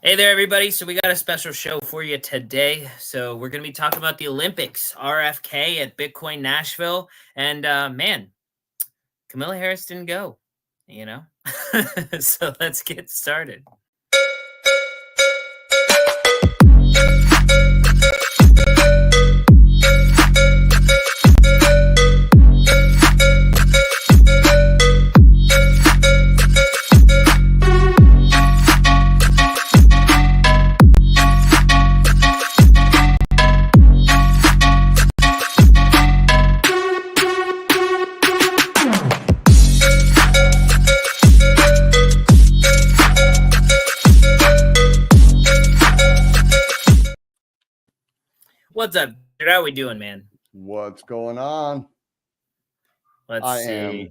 Hey there, everybody. So we got a special show for you today. So we're going to be talking about the Olympics, RFK at Bitcoin Nashville. And man, Kamila Harris didn't go, you know? So let's get started. What's up? How are we doing, man? What's going on? Let's I see. am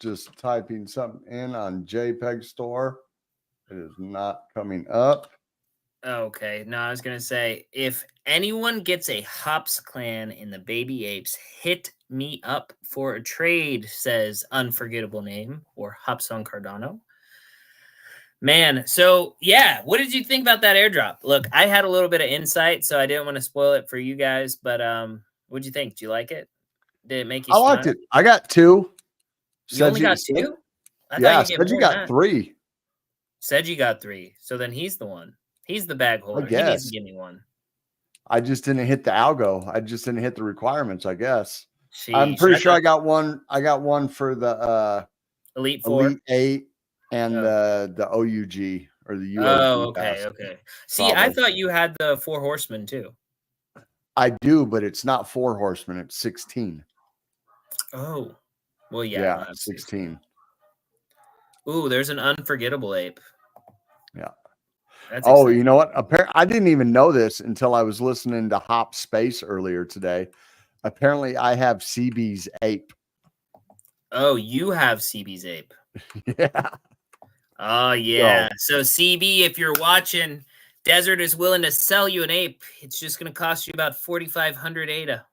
just typing something in on JPEG Store. It is not coming up. Okay. No, I was going to say, if anyone gets a Hops clan in the Baby Apes, hit me up for a trade, says Unforgettable Name or Hops on Cardano. Man, so yeah, what did you think about that airdrop? Look, I had a little bit of insight, so I didn't want to spoil it for you guys, but what'd you think? Do you like it? Did it make you smile? I liked it. I got two. You only got two? Yeah, said you got three. Said you got three. So then he's the one. He's the bag holder. He needs to give me one. I just didn't hit the algo. I just didn't hit the requirements, I guess. Sheesh, I'm pretty sure I got one. I got one for the Elite 4. Elite 8 and the OUG or the UOG. Oh, okay, okay. See, probably. I thought you had the 4 horsemen too. I do, but it's not 4 horsemen. It's 16. Oh, well, yeah. Yeah, 16. Ooh, there's an unforgettable ape. Yeah. That's oh, exciting. You know what? I didn't even know this until I was listening to Hop Space earlier today. Apparently, I have CB's ape. Oh, you have CB's ape. Yeah. Oh, yeah. So CB, if you're watching, Desert is willing to sell you an ape. It's just going to cost you about 4,500 ADA.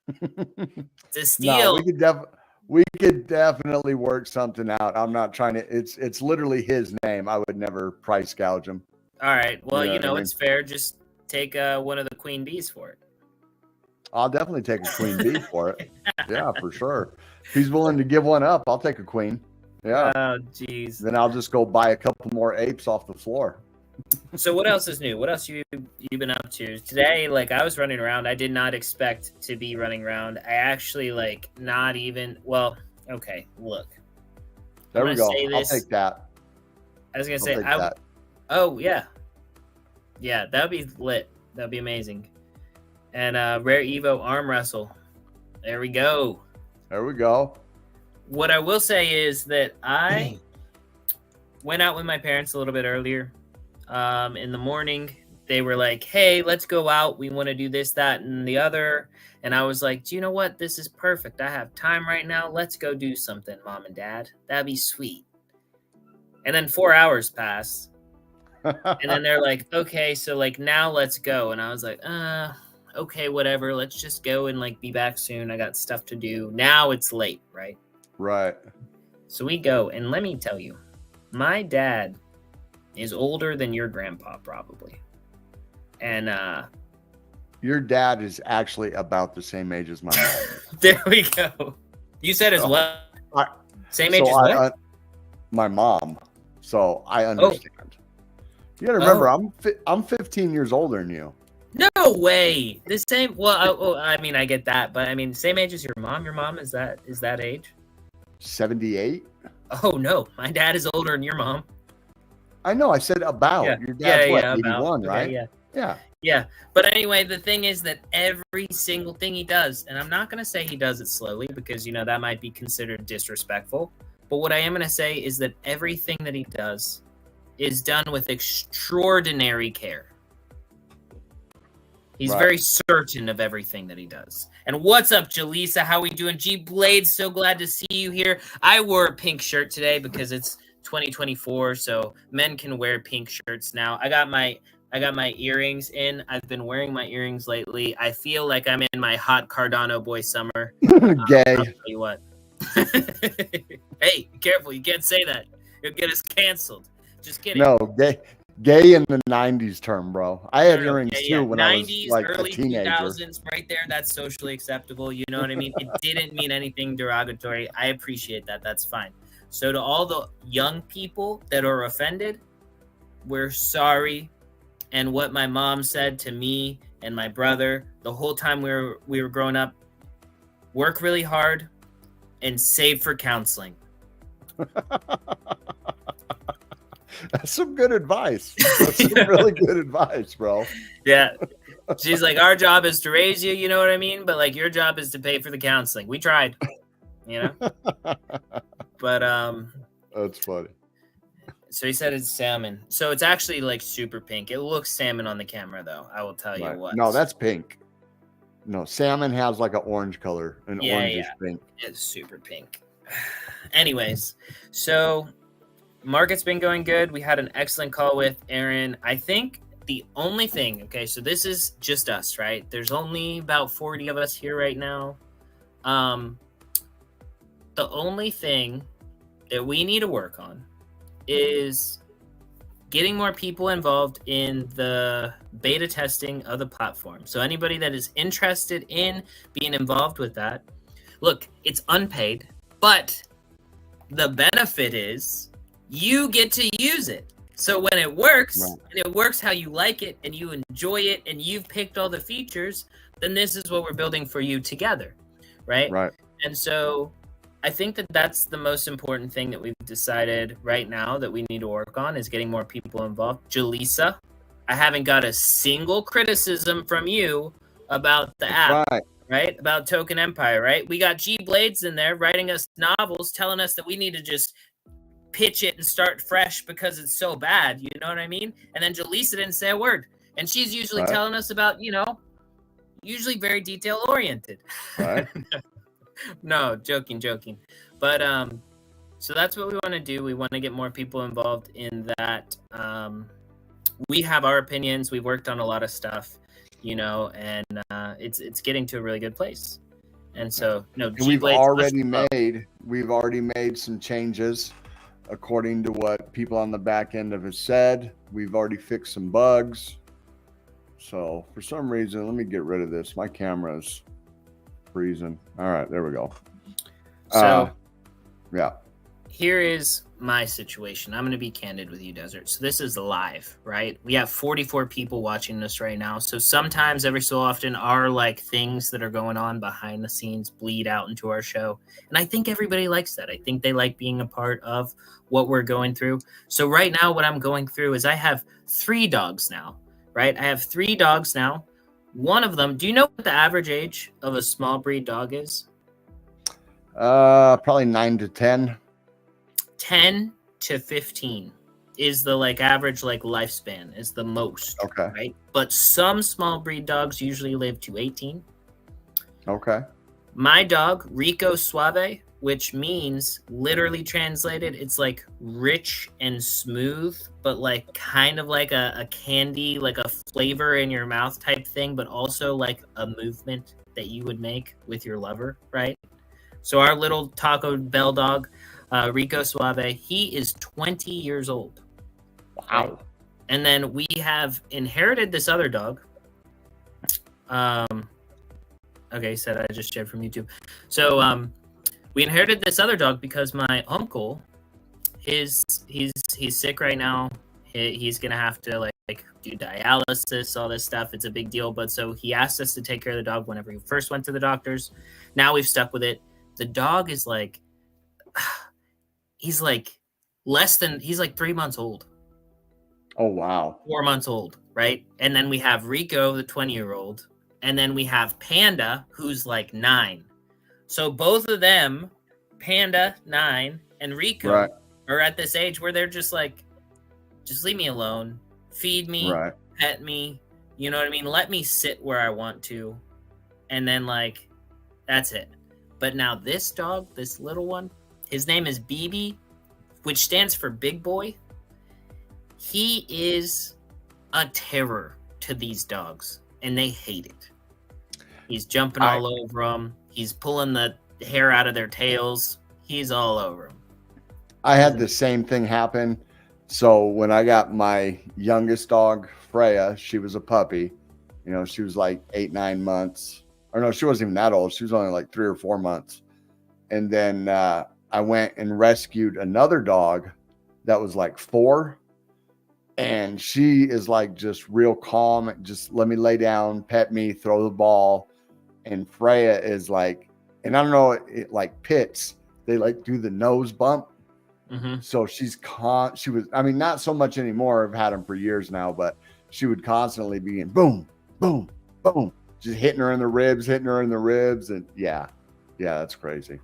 It's a steal. No, we could definitely work something out. I'm not trying to. It's literally his name. I would never price gouge him. All right. Well, you know it's fair. Just take one of the queen bees for it. I'll definitely take a queen bee for it. Yeah, for sure. If he's willing to give one up, I'll take a queen. Yeah. Oh, geez. Then I'll just go buy a couple more apes off the floor. So what else is new? What else you've been up to today? Like, I was running around. I did not expect to be running around. I actually not even. Well, okay. Look. There we go. I'll take that. I was gonna say. Oh yeah. Yeah, that would be lit. That'd be amazing. And Rare Evo arm wrestle. There we go. There we go. What I will say is that I went out with my parents a little bit earlier. In the morning, they were like, hey, let's go out. We want to do this, that, and the other. And I was like, do you know what? This is perfect. I have time right now. Let's go do something, Mom and Dad. That'd be sweet. And then 4 hours passed. And then they're like, okay, so now let's go. And I was like, okay, whatever. Let's just go and be back soon. I got stuff to do. Now it's late, right? Right. So we go. And let me tell you, my dad is older than your grandpa, probably. And your dad is actually about the same age as my mom. There we go. You said as well. Same age as what? My mom. So I understand. You gotta remember, I'm 15 years older than you. No way. The same. Well, I mean, I get that, but I mean, same age as your mom. Your mom is that age? 78. Oh no, my dad is older than your mom. I know. I said about. Yeah. Your dad's what, 81, about. right? Okay, yeah. But anyway, the thing is that every single thing he does, and I'm not going to say he does it slowly because, that might be considered disrespectful. But what I am going to say is that everything that he does is done with extraordinary care. He's very certain of everything that he does. And what's up, Jaleesa? How we doing? G Blade, so glad to see you here. I wore a pink shirt today because it's 2024, so men can wear pink shirts now. I got my earrings in. I've been wearing my earrings lately. I feel like I'm in my hot Cardano boy summer. Gay. I'll tell you what. Hey, be careful. You can't say that. You'll get us canceled. Just kidding. No, Gay in the 90s term, bro. I had No, earrings yeah, too when I was 90s, like a early teenager. 2000s, right there. That's socially acceptable. You know what I mean? It didn't mean anything derogatory. I appreciate that. That's fine. So to all the young people that are offended, we're sorry. And what my mom said to me and my brother the whole time we were growing up: work really hard and save for counseling. That's some good advice. That's some really good advice, bro. Yeah. She's like, our job is to raise you, you know what I mean? But like, your job is to pay for the counseling. We tried, you know? But that's funny. so he said it's salmon. So it's actually like super pink. It looks salmon on the camera though. I will tell you what. No, that's pink. No, salmon has like an orange color. An orangish pink. It's super pink. Anyways, so market's been going good. We had an excellent call with Aaron. I think the only thing, okay, so this is just us, right? There's only about 40 of us here right now. The only thing that we need to work on is getting more people involved in the beta testing of the platform. So anybody that is interested in being involved with that, look, it's unpaid, but the benefit is you get to use it. So when it works, and it works how you like it, and you enjoy it, and you've picked all the features, then this is what we're building for you together, right? Right. And so I think that that's the most important thing that we've decided right now that we need to work on, is getting more people involved. Jaleesa, I haven't got a single criticism from you about the app, right? About Token Empire, right? We got G Blades in there writing us novels, telling us that we need to just pitch it and start fresh because it's so bad. You know what I mean? And then Jaleesa didn't say a word. And she's usually telling us about, you know, usually very detail oriented. Right. No, joking. But so that's what we want to do. We want to get more people involved in that. We have our opinions. We've worked on a lot of stuff, you know, and it's getting to a really good place. And so, no, we've already made some changes according to what people on the back end have said. We've already fixed some bugs. So for some reason, let me get rid of this. My camera's freezing. All right, there we go. So yeah, here is my situation. I'm going to be candid with you, Desert. So this is live, right? We have 44 people watching this right now. So sometimes, every so often, our like things that are going on behind the scenes bleed out into our show. And I think everybody likes that. I think they like being a part of what we're going through. So right now, what I'm going through is I have 3 dogs now, right? I have 3 dogs now. One of them, do you know what the average age of a small breed dog is? Probably 9 to 10. 10 to 15 is the like average like lifespan, is the most. Okay. Right? But some small breed dogs usually live to 18. Okay. My dog, Rico Suave, which means, literally translated, it's like rich and smooth, but like kind of like a candy, like a flavor in your mouth type thing, but also like a movement that you would make with your lover, right? So our little Taco Bell dog, Rico Suave, he is 20 years old. Wow. Right? And then we have inherited this other dog. Okay, said I just shared from YouTube. So we inherited this other dog because my uncle, he's sick right now. He's gonna have to like do dialysis, all this stuff. It's a big deal. But so he asked us to take care of the dog whenever he first went to the doctors. Now we've stuck with it. The dog is like, he's like 3 months old. Oh, wow. 4 months old, right? And then we have Rico, the 20-year-old. And then we have Panda, who's like 9. So both of them, Panda, 9, and Rico, are at this age where they're just like, just leave me alone. Feed me, pet me. You know what I mean? Let me sit where I want to. And then like, that's it. But now this dog, this little one, his name is BB, which stands for big boy. He is a terror to these dogs, and they hate it. He's jumping all over them. He's pulling the hair out of their tails. He's all over them. I had the same thing happen So when I got my youngest dog, Freya, she was a puppy. You know, she was like 8-9 months. Or no, she wasn't even that old. She was only like 3 or 4 months. And then I went and rescued another dog that was like 4. And she is like just real calm. Just let me lay down, pet me, throw the ball. And Freya is like, and I don't know, it like pits. They like do the nose bump. Mm-hmm. So she was, I mean, not so much anymore. I've had them for years now, but she would constantly be in boom, boom, boom, just hitting her in the ribs. And yeah, that's crazy.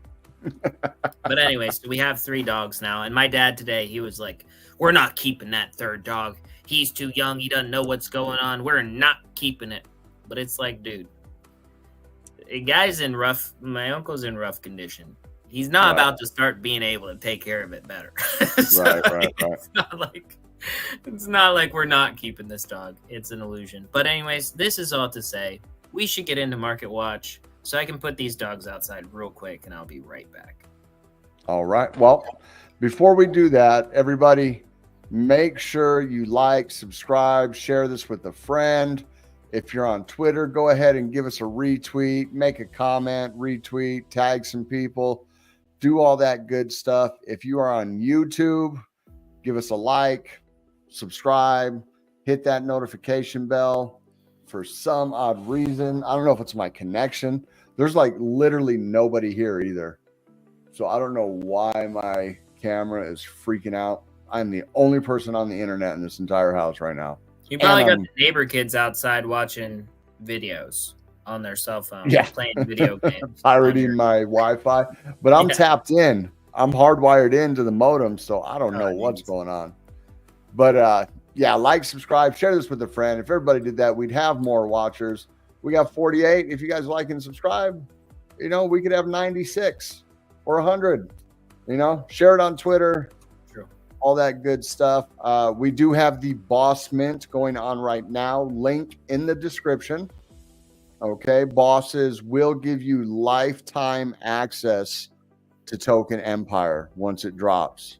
But anyways, we have 3 dogs now. And my dad today, he was like, we're not keeping that 3rd dog. He's too young. He doesn't know what's going on. We're not keeping it. But it's like, dude, my uncle's in rough condition. He's not about to start being able to take care of it better. So right. It's not like we're not keeping this dog. It's an illusion. But anyways, this is all to say we should get into Market Watch so I can put these dogs outside real quick and I'll be right back. All right. Well, before we do that, everybody, make sure you like, subscribe, share this with a friend. If you're on Twitter, go ahead and give us a retweet, make a comment, retweet, tag some people, do all that good stuff. If you are on YouTube, give us a like, subscribe, hit that notification bell. For some odd reason, I don't know if it's my connection. There's like literally nobody here either. So I don't know why my camera is freaking out. I'm the only person on the internet in this entire house right now. You probably got the neighbor kids outside watching videos on their cell phone, playing video games. Pirating my Wi-Fi, but I'm tapped in. I'm hardwired into the modem, so I don't know what's going on. But like, subscribe, share this with a friend. If everybody did that, we'd have more watchers. We got 48. If you guys like and subscribe, you know, we could have 96 or 100. You know, share it on Twitter. All that good stuff. We do have the Boss Mint going on right now. Link in the description. Okay. Bosses will give you lifetime access to Token Empire once it drops.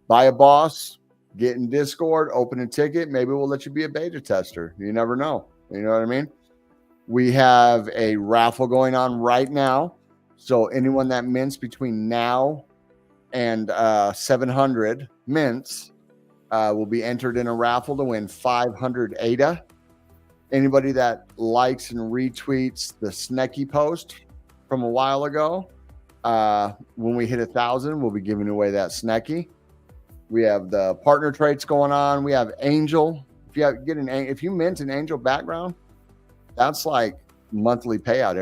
Buy a boss, get in Discord, open a ticket. Maybe we'll let you be a beta tester. You never know. You know what I mean? We have a raffle going on right now. So anyone that mints between now and 700 mints will be entered in a raffle to win 500 ADA. Anybody that likes and retweets the Snecky post from a while ago, when we hit 1,000, we'll be giving away that Snecky. We have the partner traits going on. We have Angel. If you mint an Angel background, that's like monthly payout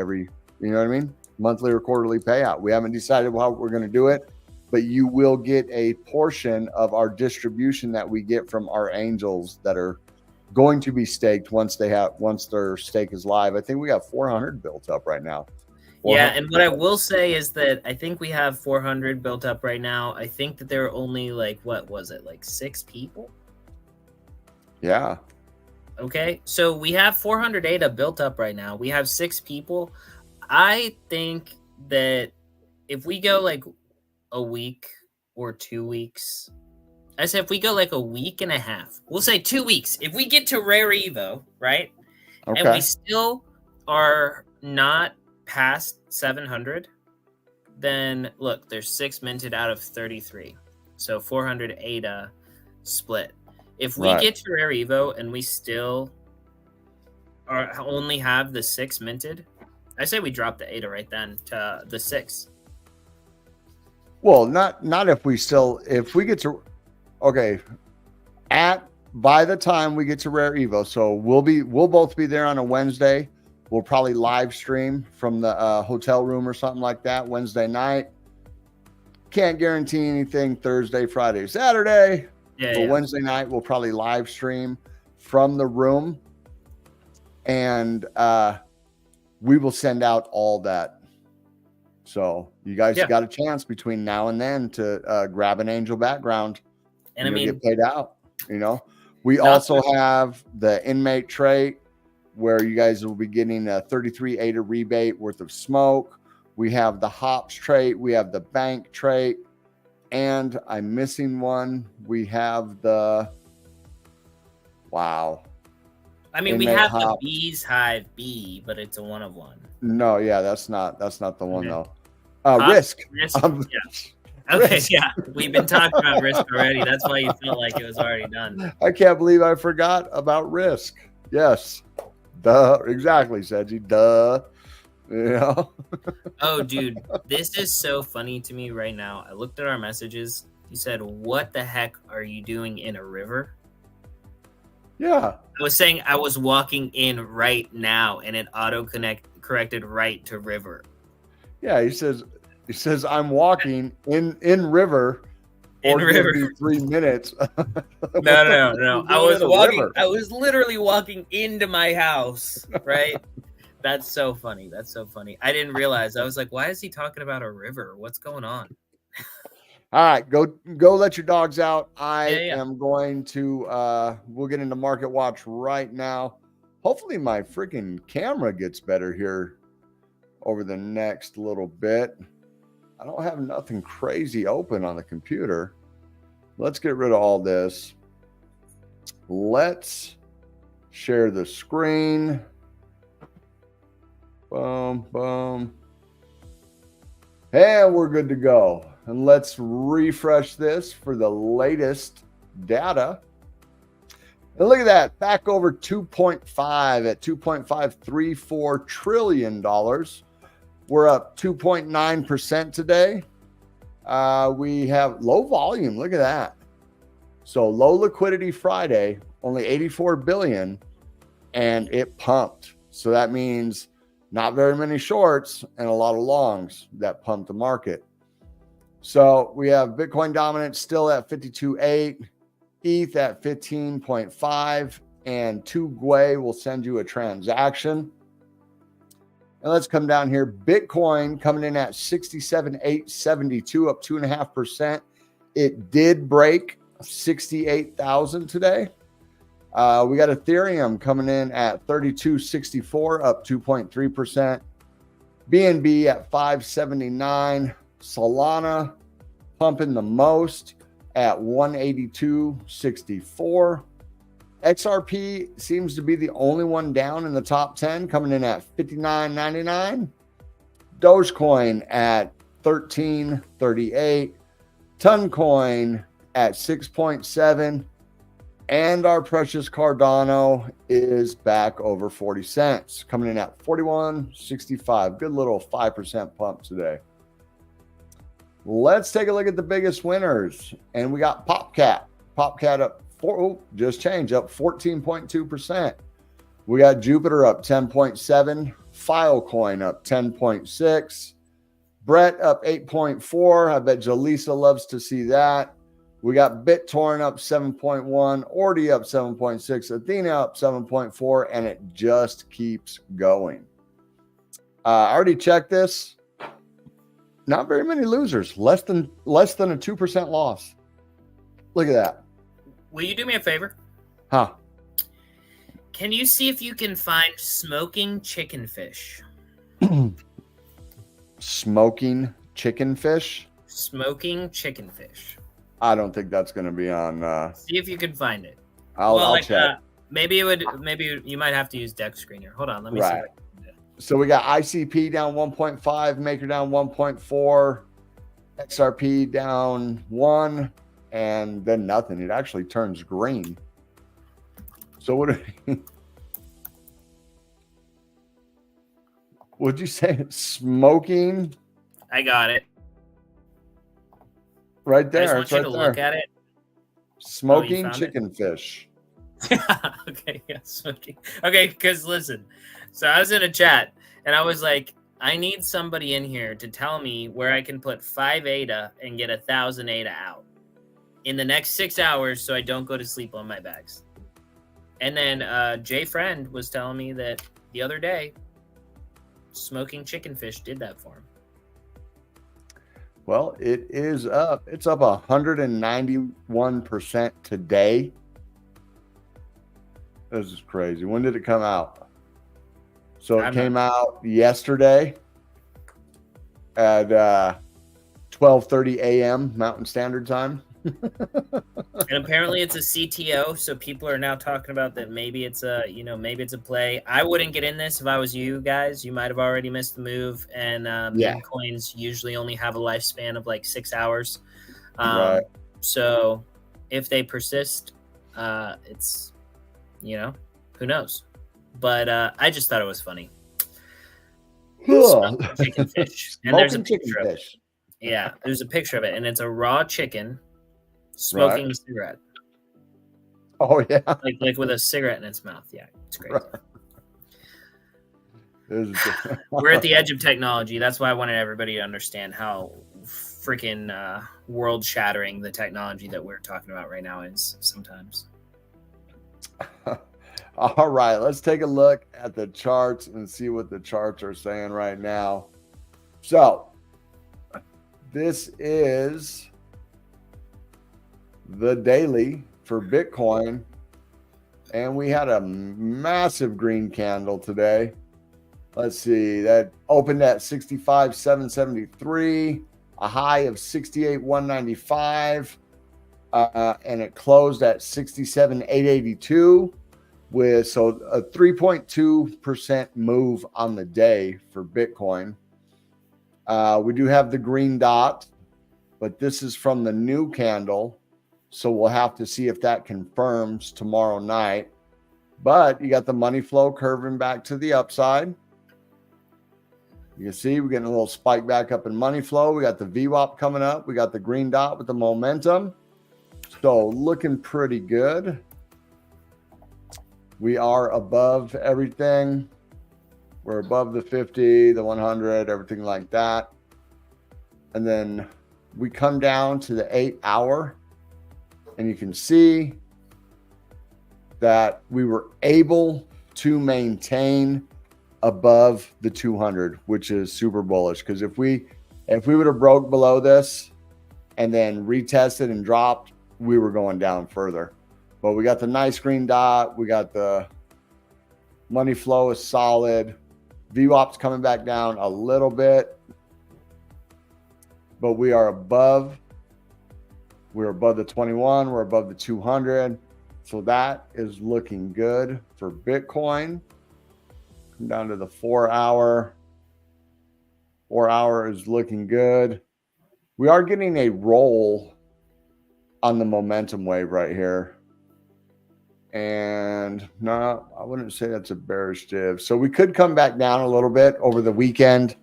you know what I mean? Monthly or quarterly payout. We haven't decided how we're going to do it, but you will get a portion of our distribution that we get from our angels that are going to be staked once their stake is live. I think we got 400 built up right now. Yeah, and what I will say is that I think we have 400 built up right now. I think that there are only like 6 people? Yeah. Okay, so we have 400 ADA built up right now. We have 6 people. I think that if we go like a week or 2 weeks, I said if we go like a week and a half, we'll say 2 weeks. If we get to Rare Evo, right? Okay. And we still are not past 700, then look, there's 6 minted out of 33. So 400 ADA split. If we get to Rare Evo and we still only have the 6 minted, I say we drop the ADA right then to the 6. Well, not if we get to, okay, by the time we get to Rare Evo, so we'll both be there on a Wednesday. We'll probably live stream from the hotel room or something like that Wednesday night. Can't guarantee anything Thursday, Friday, Saturday. But Wednesday night we'll probably live stream from the room, and we will send out all that. So you guys got a chance between now and then to grab an angel background and get paid out. You know, we also have the inmate trait where you guys will be getting a 33 ADA rebate worth of smoke. We have the hops trait. We have the bank trait. and I'm missing one. We have the wow. I mean, we Inmate have hop. the Bees Hive B, but it's a one of one. No, yeah, that's not the one Okay. though. Risk. Risk. Yeah. Okay, Risk. yeah, we've been talking about Risk already. That's why you felt like it was already done. I can't believe I forgot about Risk. Yes. Duh. Exactly, Sedgy. Duh. Yeah. Oh, dude, this is so funny to me right now. I looked at our messages. You said, "What the heck are you doing in a river?" Yeah. I was saying I was walking in right now, and it corrected right to river. Yeah. He says I'm walking in river. In river. Give me 3 minutes. No. I was literally walking into my house, right? That's so funny. I didn't realize. I was like, why is he talking about a river? What's going on? All right, go let your dogs out. I Yeah. am going to we'll get into Market Watch right now. Hopefully my freaking camera gets better here over the next little bit. I don't have nothing crazy open on the computer. Let's get rid of all this. Let's share the screen. Boom, boom. And we're good to go. And let's refresh this for the latest data. And look at that, back over 2.5 at $2.534 trillion. We're up 2.9% today. We have low volume. Look at that. So low liquidity Friday, only 84 billion, and it pumped. So that means not very many shorts and a lot of longs that pumped the market. So we have Bitcoin dominance still at 52.8, ETH at 15.5, and 2GWei will send you a transaction. And let's come down here. Bitcoin coming in at 67,872, up 2.5%. It did break 68,000 today. We got Ethereum coming in at 32.64, up 2.3%. BNB at 579. Solana pumping the most at 182.64. XRP seems to be the only one down in the top 10, coming in at 59.99. Dogecoin at 13.38. Toncoin at 6.7. And our precious Cardano is back over 40 cents, coming in at 41.65. Good little 5% pump today. Let's take a look at the biggest winners. And we got PopCat. PopCat up just changed, up 14.2%. We got Jupiter up 10.7. Filecoin up 10.6. Brett up 8.4. I bet Jaleesa loves to see that. We got BitTorrent up 7.1, Ordi up 7.6, Athena up 7.4, and it just keeps going. I already checked this. Not very many losers. Less than a 2% loss. Look at that. Will you do me a favor? Huh? Can you see if you can find smoking chicken fish? Smoking chicken fish? Smoking chicken fish. I don't think that's going to be on. See if you can find it. I'll check. Maybe you might have to use Deck Screener. Hold on, let me see. So we got ICP down 1.5, Maker down 1.4, XRP down 1, and then nothing. It actually turns green. So what? Would you say smoking? I got it. Right there. I just want you to look at it. Smoking chicken fish. Okay, yeah, smoking. Okay, because listen, so I was in a chat and I was like, I need somebody in here to tell me where I can put 5 ADA and get 1,000 ADA out in the next 6 hours so I don't go to sleep on my bags. And then Jay Friend was telling me that the other day, smoking chicken fish did that for him. Well, it is up. It's up 191% today. This is crazy. When did it come out? So it came out yesterday. And 12:30 a.m. Mountain Standard Time. And apparently it's a CTO, so people are now talking about that maybe it's a play. I wouldn't get in this if I was you guys. You might have already missed the move, and meme coins usually only have a lifespan of like 6 hours. Right. So if they persist, it's, who knows? But I just thought it was funny. Chicken fish. And there's a picture of it. Yeah, there's a picture of it, and it's a raw chicken smoking a cigarette. Oh yeah, like with a cigarette in its mouth. Yeah, it's crazy. Right. We're at the edge of technology. That's why I wanted everybody to understand how freaking world-shattering the technology that we're talking about right now is sometimes. All right, let's take a look at the charts and see what the charts are saying right now. So this is the daily for Bitcoin, and we had a massive green candle today. Let's see, that opened at 65,773, a high of 68,195, and it closed at 67,882 with a 3.2% move on the day for Bitcoin. We do have the green dot, but this is from the new candle, so we'll have to see if that confirms tomorrow night. But you got the money flow curving back to the upside. You can see we're getting a little spike back up in money flow. We got the VWAP coming up. We got the green dot with the momentum. So looking pretty good. We are above everything. We're above the 50, the 100, everything like that. And then we come down to the 8 hour, and you can see that we were able to maintain above the 200, which is super bullish. Because if we would have broke below this and then retested and dropped, we were going down further. But we got the nice green dot. We got the money flow is solid. VWAP's coming back down a little bit, but we are above. We're above the 21. We're above the 200. So that is looking good for Bitcoin. Come down to the 4 hour. 4 hour is looking good. We are getting a roll on the momentum wave right here. And no, I wouldn't say that's a bearish div. So we could come back down a little bit over the weekend.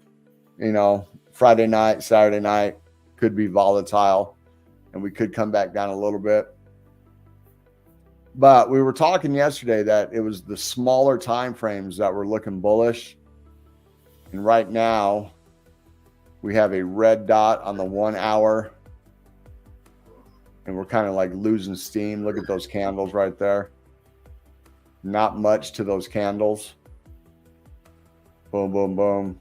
Friday night, Saturday night could be volatile, and we could come back down a little bit. But we were talking yesterday that it was the smaller time frames that were looking bullish. And right now we have a red dot on the 1 hour, and we're kind of like losing steam. Look at those candles right there. Not much to those candles. Boom, boom, boom.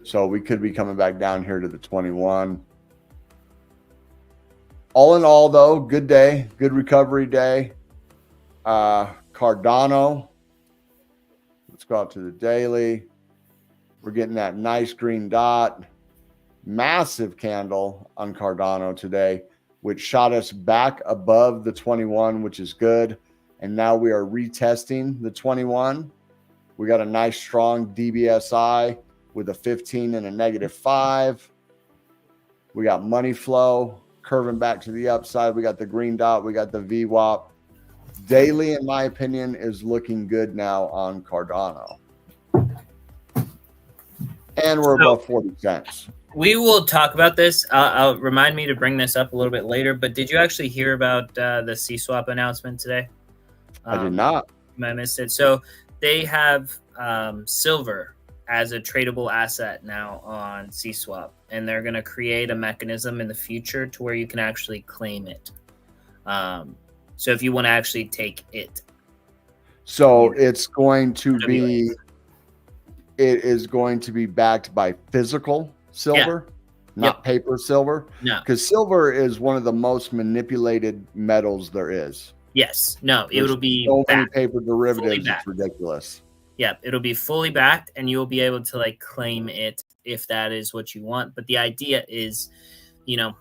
So we could be coming back down here to the 21. All in all, though, good day, good recovery day. Cardano. Let's go out to the daily. We're getting that nice green dot. Massive candle on Cardano today, which shot us back above the 21, which is good. And now we are retesting the 21. We got a nice strong DBSI with a 15 and a -5. We got money flow curving back to the upside. We got the green dot. We got the VWAP. Daily, in my opinion, is looking good now on Cardano. And we're above 40 cents. We will talk about this. I'll remind me to bring this up a little bit later. But did you actually hear about the C-Swap announcement today? I did not. I missed it. So they have silver as a tradable asset now on C-Swap, and they're going to create a mechanism in the future to where you can actually claim it. So if you want to actually take it. So it's going to be, it is going to be backed by physical silver, not paper silver. No. Because silver is one of the most manipulated metals there is. Yes. No, it'll be so many paper derivatives. It's ridiculous. Yeah, it'll be fully backed, and you'll be able to claim it if that is what you want. But the idea is, you know,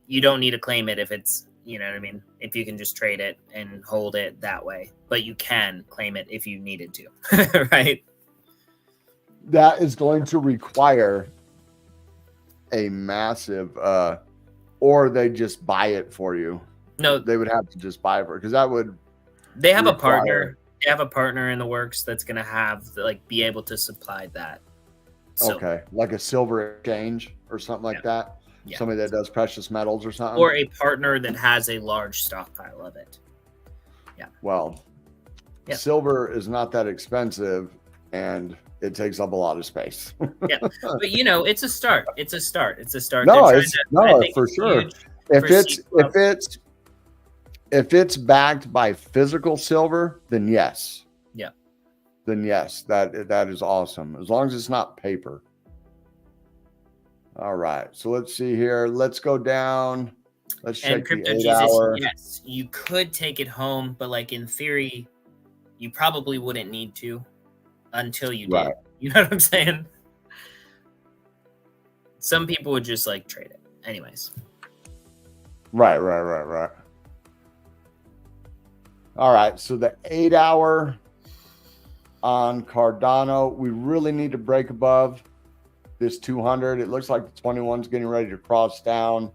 you don't need to claim it if it's, you know what I mean, if you can just trade it and hold it that way. But you can claim it if you needed to, right? That is going to require a massive, or they just buy it for you. No, they would have to just buy it for, because that would. They have a partner. They have a partner in the works that's going to have like be able to supply that. So, okay, like a silver exchange or something like that. Yeah. Somebody that does precious metals or something. Or a partner that has a large stockpile of it. Yeah. Well, silver is not that expensive, and it takes up a lot of space. Yeah, but you know, it's a start. It's a start. It's a start. No, for sure. If it's backed by physical silver, then yes. Yeah. Then yes, that is awesome. As long as it's not paper. All right. So let's see here. Let's go down. Let's check Crypto the 8 Jesus, hour. yes, you could take it home, but like in theory, you probably wouldn't need to until you did. You know what I'm saying? Some people would just like trade it. Anyways. Right. All right. So the 8 hour on Cardano, we really need to break above this 200. It looks like the 21's getting ready to cross down.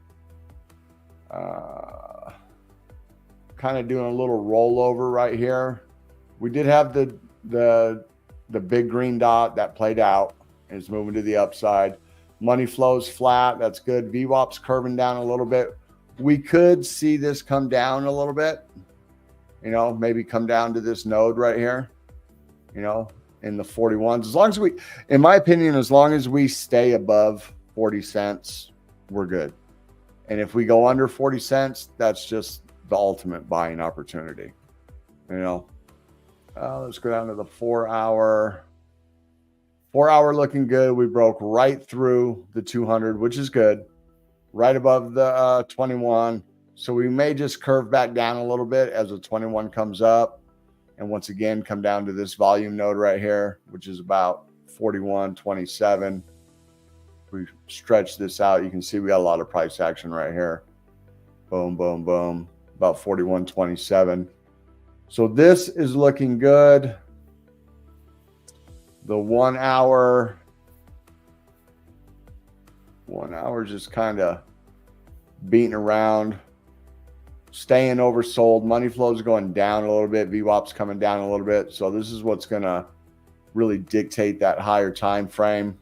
Kind of doing a little rollover right here. We did have the big green dot that played out and it's moving to the upside. Money flows flat. That's good. VWAP's curving down a little bit. We could see this come down a little bit, you know, maybe come down to this node right here, you know, in the 41s. As long as we, in my opinion, as long as we stay above 40 cents, we're good. And if we go under 40 cents, that's just the ultimate buying opportunity, you know. Let's go down to the 4 hour. 4 hour looking good. We broke right through the 200, which is good. Right above the 21. So we may just curve back down a little bit as the 21 comes up. And once again, come down to this volume node right here, which is about 41.27. We stretch this out. You can see we got a lot of price action right here. Boom, boom, boom. About 41.27. So this is looking good. The 1 hour just kind of beating around, staying oversold. Money flow is going down a little bit. VWAP's coming down a little bit. So this is what's going to really dictate that higher time frame.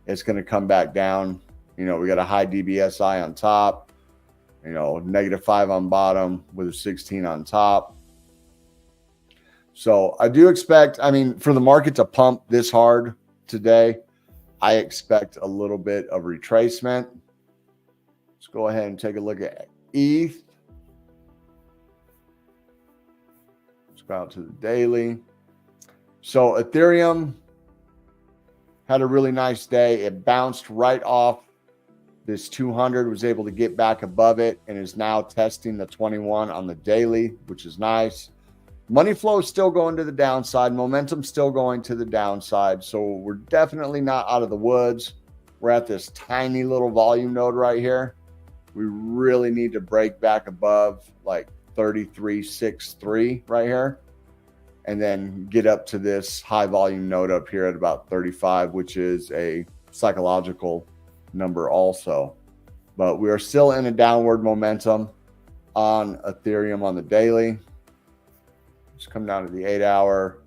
It's going to come back down. You know, we got a high DBSI on top, you know, -5 on bottom with a 16 on top. So I do expect, I mean, for the market to pump this hard today, I expect a little bit of retracement. Let's go ahead and take a look at ETH. Let's go out to the daily. So Ethereum had a really nice day. It bounced right off this 200, was able to get back above it, and is now testing the 21 on the daily, which is nice. Money flow is still going to the downside. Momentum still going to the downside. So we're definitely not out of the woods. We're at this tiny little volume node right here. We really need to break back above like 33.63 right here. And then get up to this high volume node up here at about 35, which is a psychological number also. But we are still in a downward momentum on Ethereum on the daily. Let's come down to the 8 hour.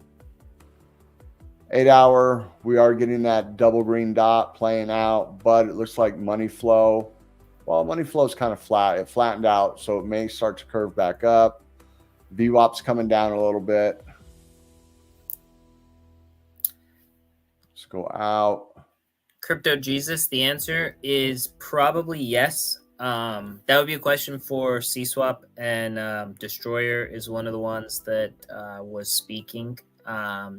8 hour, we are getting that double green dot playing out, but it looks like money flow. Well, money flow is kind of flat. It flattened out, so it may start to curve back up. VWAP's coming down a little bit. Let's go out. Crypto Jesus, the answer is probably yes. That would be a question for CSwap, and Destroyer is one of the ones that was speaking.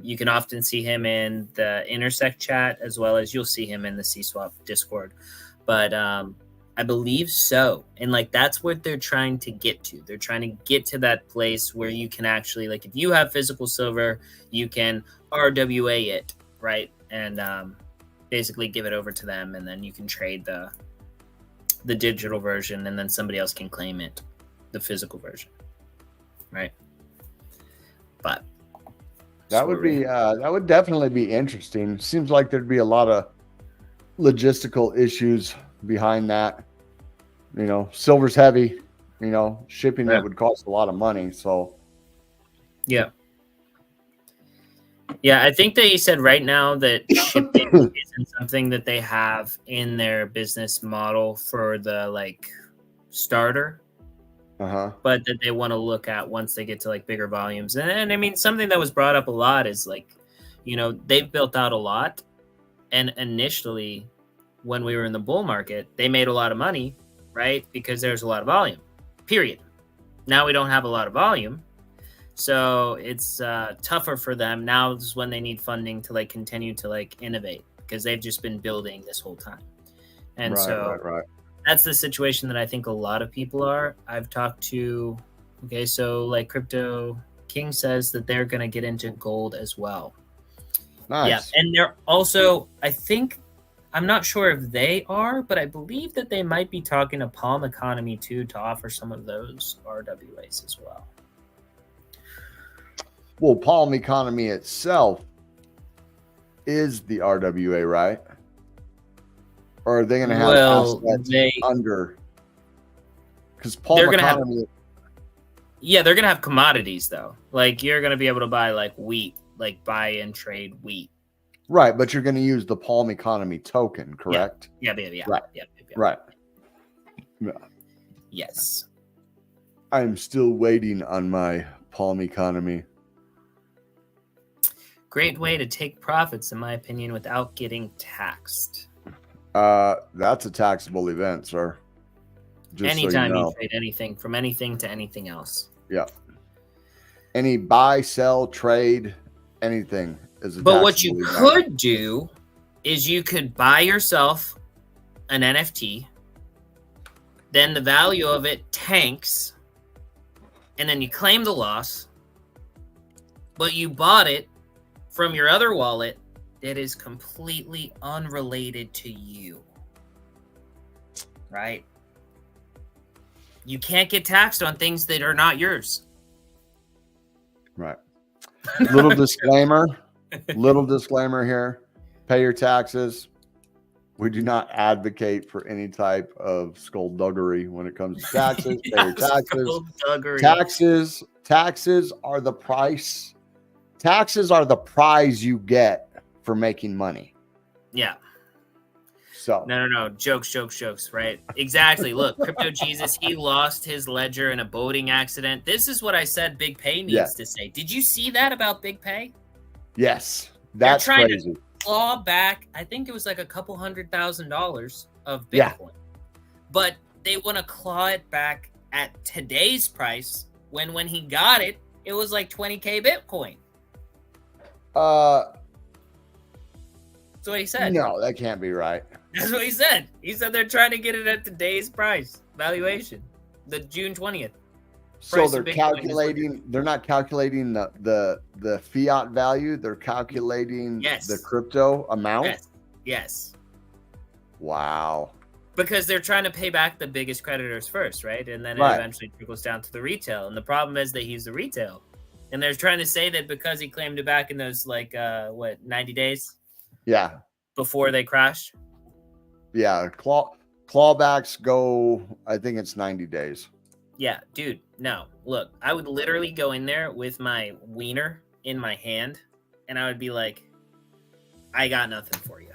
You can often see him in the Intersect chat, as well as you'll see him in the CSwap Discord. But I believe so. And like, that's what they're trying to get to. They're trying to get to that place where you can actually, like, if you have physical silver, you can RWA it, right? And basically give it over to them, and then you can trade the digital version, and then somebody else can claim it, the physical version, right? But that would definitely be interesting. Seems like there'd be a lot of logistical issues behind that. You know, silver's heavy. You know, shipping that would cost a lot of money. So, yeah. I think they said right now that shipping isn't something that they have in their business model for the like starter, but that they want to look at once they get to like bigger volumes. And I mean, something that was brought up a lot is like, you know, they've built out a lot, and initially, when we were in the bull market, they made a lot of money, right? Because there's a lot of volume. Period. Now we don't have a lot of volume, so it's tougher for them. Now is when they need funding to like continue to like innovate, because they've just been building this whole time. And that's the situation that I think a lot of people are. I've talked to, so like Crypto King says that they're going to get into gold as well. Nice. Yeah, and they're also, I think, I'm not sure if they are, but I believe that they might be talking to Palm Economy too to offer some of those RWAs as well. Well, Palm Economy itself is the RWA, right? Or are they going to have assets under? Because Palm Economy... they're going to have commodities, though. Like, you're going to be able to buy, like, wheat, like, buy and trade wheat. Right, but you're going to use the Palm Economy token, correct? Yeah. Right. Right. Yeah. Yes. I'm still waiting on my Palm Economy. Great way to take profits, in my opinion, without getting taxed. That's a taxable event, sir. Just anytime you trade anything, from anything to anything else. Yeah. Any buy, sell, trade, anything. But what you could do is you could buy yourself an NFT, then the value of it tanks, and then you claim the loss, but you bought it from your other wallet that is completely unrelated to you, right? You can't get taxed on things that are not yours. Right. Little disclaimer here. Pay your taxes. We do not advocate for any type of skullduggery when it comes to taxes. Pay your taxes. Taxes are the price. Taxes are the prize you get for making money. Yeah. So no. Jokes, right? Exactly. Look, Crypto Jesus, he lost his ledger in a boating accident. This is what I said Big Pay needs to say. Did you see that about Big Pay? Yes. That's trying crazy. To claw back, I think it was like a couple $100,000 of Bitcoin. Yeah. But they want to claw it back at today's price when he got it, it was like 20K Bitcoin. That's what he said. No, that can't be right. That's what he said. He said they're trying to get it at today's price valuation, the June 20th. So they're calculating. They're not calculating the fiat value. They're calculating the crypto amount. Yes. Wow. Because they're trying to pay back the biggest creditors first, right? And then it eventually trickles down to the retail. And the problem is that he's the retail. And they're trying to say that because he claimed it back in those 90 days? Yeah. Before they crashed? Yeah. Clawbacks go, I think it's 90 days. Yeah, dude, no. Look, I would literally go in there with my wiener in my hand, and I would be like, I got nothing for you.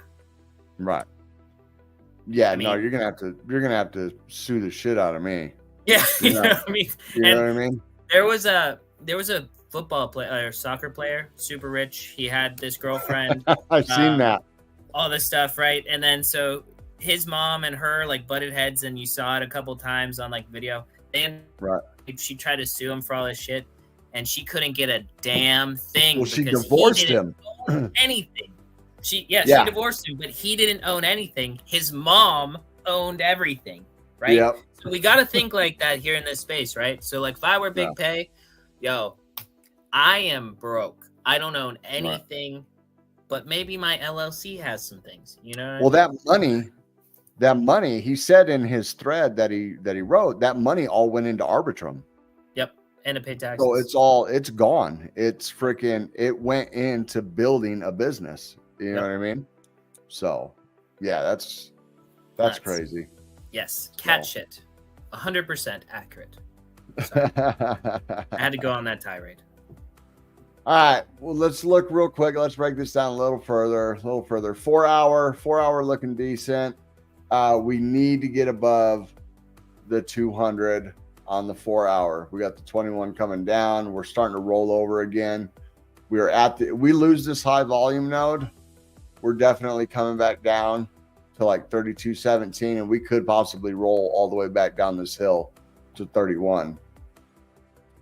Right. Yeah, you're gonna have to sue the shit out of me. Yeah, you know what I mean? You know what I mean? There was a football player, soccer player, super rich. He had this girlfriend. I've seen that. All this stuff, right? And then so his mom and her like butted heads, and you saw it a couple times on like video. And she tried to sue him for all this shit, and she couldn't get a damn thing. Well, she divorced him. Anything. She divorced him, but he didn't own anything. His mom owned everything, right? Yep. So we got to think like that here in this space, right? So like if I were Big Pay, I am broke. I don't own anything but maybe my LLC has some things, you know? Well, that money, he said in his thread that he wrote, that money all went into Arbitrum. Yep. And it paid taxes. So it's gone. It's freaking, it went into building a business. You know what I mean? So yeah, that's Nuts. crazy. Yes. Cat shit. 100% accurate. So, I had to go on that tirade. All right. Well, let's look real quick. Let's break this down a little further. 4 hour looking decent. We need to get above the 200 on the 4 hour. We got the 21 coming down. We're starting to roll over again. We lose this high volume node, we're definitely coming back down to like 32.17, and we could possibly roll all the way back down this hill to 31.